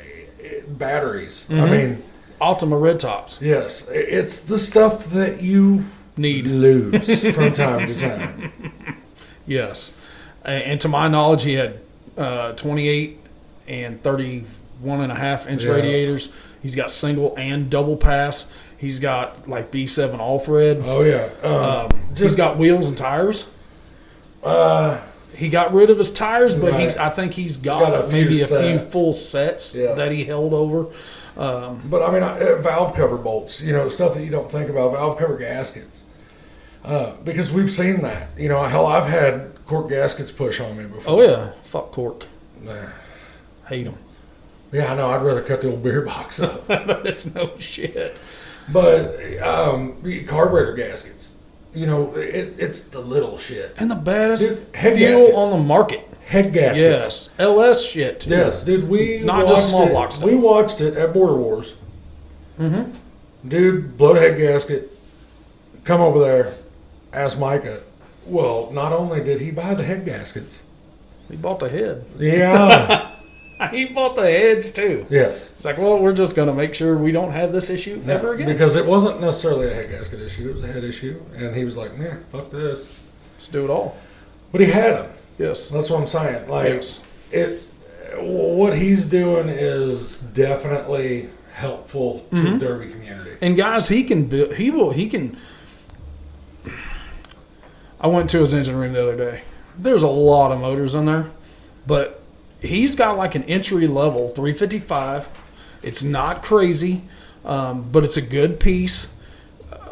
[SPEAKER 2] Batteries. I mean,
[SPEAKER 1] Optima red tops.
[SPEAKER 2] Yes. It's the stuff that you lose from time to time.
[SPEAKER 1] Yes. And to my knowledge, he had 28 and 31.5 inch radiators. He's got single and double pass. He's got like B7 all thread.
[SPEAKER 2] Oh yeah.
[SPEAKER 1] He's got wheels and tires. He got rid of his tires, but I think he's got maybe a few full sets that he held over.
[SPEAKER 2] But I mean, valve cover bolts, stuff that you don't think about, valve cover gaskets. Because we've seen that. Hell, I've had cork gaskets push on me before.
[SPEAKER 1] Oh yeah, fuck cork.
[SPEAKER 2] Nah.
[SPEAKER 1] Hate them.
[SPEAKER 2] Yeah, I know. I'd rather cut the old beer box up.
[SPEAKER 1] That's no shit.
[SPEAKER 2] But carburetor gaskets, it's the little shit.
[SPEAKER 1] And the baddest
[SPEAKER 2] head
[SPEAKER 1] fuel
[SPEAKER 2] gaskets
[SPEAKER 1] on the market.
[SPEAKER 2] Head gaskets.
[SPEAKER 1] Yes. LS shit too.
[SPEAKER 2] Yes, dude.
[SPEAKER 1] Not just small block stuff.
[SPEAKER 2] We watched it at Border Wars.
[SPEAKER 1] Mm-hmm.
[SPEAKER 2] Dude, blow the head gasket. Come over there. Ask Micah. Well, not only did he buy the head gaskets,
[SPEAKER 1] He bought the head.
[SPEAKER 2] Yeah.
[SPEAKER 1] He bought the heads too.
[SPEAKER 2] Yes.
[SPEAKER 1] It's like, well, we're just going to make sure we don't have this issue ever again.
[SPEAKER 2] Because it wasn't necessarily a head gasket issue. It was a head issue. And he was like, man, fuck this.
[SPEAKER 1] Let's do it all.
[SPEAKER 2] But he had them.
[SPEAKER 1] Yes.
[SPEAKER 2] That's what I'm saying. Like,
[SPEAKER 1] Yes.
[SPEAKER 2] what he's doing is definitely helpful to the Derby community.
[SPEAKER 1] And guys, he can. I went to his engine room the other day. There's a lot of motors in there, but he's got like an entry level 355. It's not crazy, but it's a good piece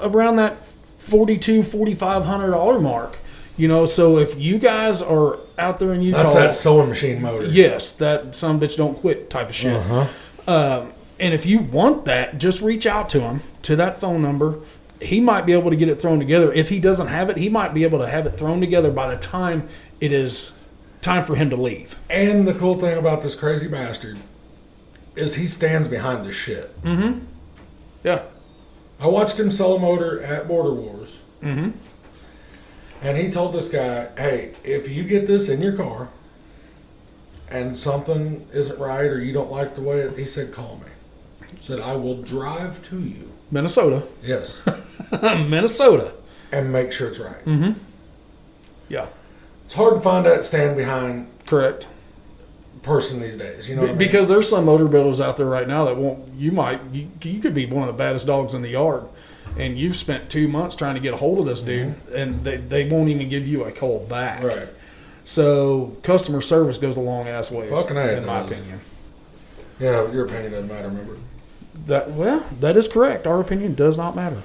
[SPEAKER 1] around that $4,200-$4,500 mark. You know, so if you guys are out there in Utah,
[SPEAKER 2] That's that sewing machine motor.
[SPEAKER 1] yes, that some bitch don't quit type of shit. And if you want that, just reach out to him, to that phone number. He might be able to get it thrown together. If he doesn't have it, he might be able to have it thrown together by the time it is time for him to leave.
[SPEAKER 2] And the cool thing about this crazy bastard is he stands behind the shit.
[SPEAKER 1] Yeah.
[SPEAKER 2] I watched him sell a motor at Border Wars. And he told this guy, hey, if you get this in your car and something isn't right or you don't like the way it, he said, call me. He said, I will drive to you.
[SPEAKER 1] Minnesota.
[SPEAKER 2] Yes.
[SPEAKER 1] Minnesota.
[SPEAKER 2] And make sure it's right.
[SPEAKER 1] Yeah.
[SPEAKER 2] It's hard to find that stand behind
[SPEAKER 1] Correct.
[SPEAKER 2] person these days. You know what I mean?
[SPEAKER 1] Because there's some motor builders out there right now that won't. You could be one of the baddest dogs in the yard, and you've spent 2 months trying to get a hold of this dude, and they won't even give you a call back.
[SPEAKER 2] Right.
[SPEAKER 1] So customer service goes a long ass ways.
[SPEAKER 2] Fucking A,
[SPEAKER 1] in my
[SPEAKER 2] does.
[SPEAKER 1] opinion.
[SPEAKER 2] Yeah, your opinion doesn't matter, remember?
[SPEAKER 1] That is correct. Our opinion does not matter.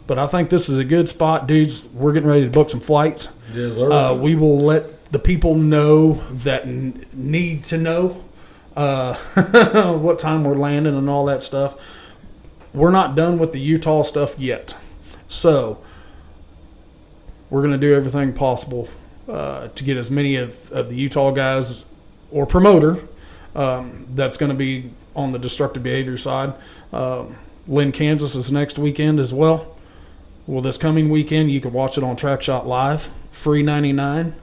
[SPEAKER 1] But I think this is a good spot, dudes. We're getting ready to book some flights.
[SPEAKER 2] Yes, sir.
[SPEAKER 1] We will let the people know that need to know what time we're landing and all that stuff. We're not done with the Utah stuff yet. So we're going to do everything possible to get as many of the Utah guys or promoter that's going to be on the destructive behavior side. Lynn, Kansas is next weekend as well. Well, this coming weekend, you can watch it on TrackShot Live, free 99.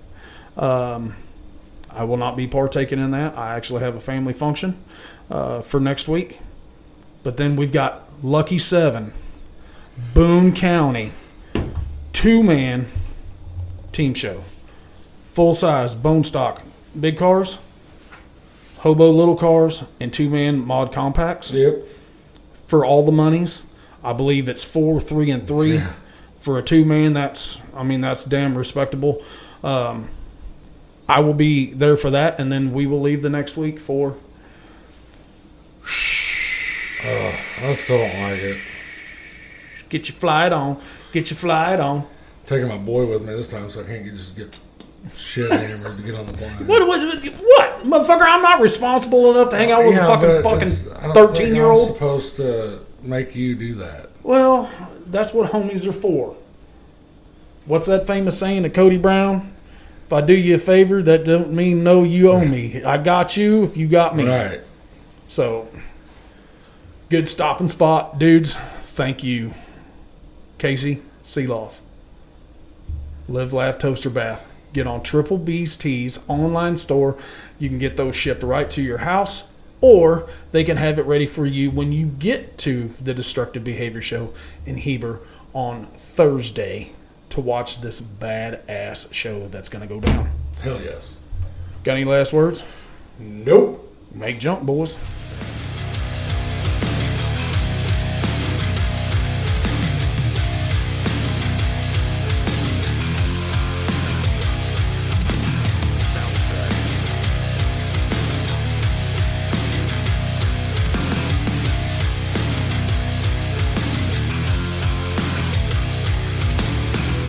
[SPEAKER 1] I will not be partaking in that. I actually have a family function for next week. But then we've got Lucky 7, Boone County, 2-man team show. Full-size, bone stock, big cars, hobo little cars, and 2-man mod compacts.
[SPEAKER 2] Yep.
[SPEAKER 1] For all the monies. I believe it's 4, 3, and 3 for a 2-man. That's damn respectable. I will be there for that, and then we will leave the next week for.
[SPEAKER 2] I still don't like it.
[SPEAKER 1] Get your flight on. Get your flight on.
[SPEAKER 2] Taking my boy with me this time, so I can't just get shit hammered to get on the plane.
[SPEAKER 1] What, motherfucker? I'm not responsible enough to hang out with a fucking 13-year-old.
[SPEAKER 2] I'm supposed to make you do that.
[SPEAKER 1] Well, that's what homies are for. What's that famous saying of Cody Brown? If I do you a favor, that don't mean no, you owe me. I got you if you got me.
[SPEAKER 2] Right.
[SPEAKER 1] So, good stopping spot. Dudes, thank you. Casey Seiloff. Live, Laugh, Toaster Bath. Get on Triple B's Tees online store. You can get those shipped right to your house, or they can have it ready for you when you get to the Destructive Behavior Show in Heber on Thursday to watch this badass show that's going to go down.
[SPEAKER 2] Hell yes.
[SPEAKER 1] Got any last words?
[SPEAKER 2] Nope.
[SPEAKER 1] Make jump, boys.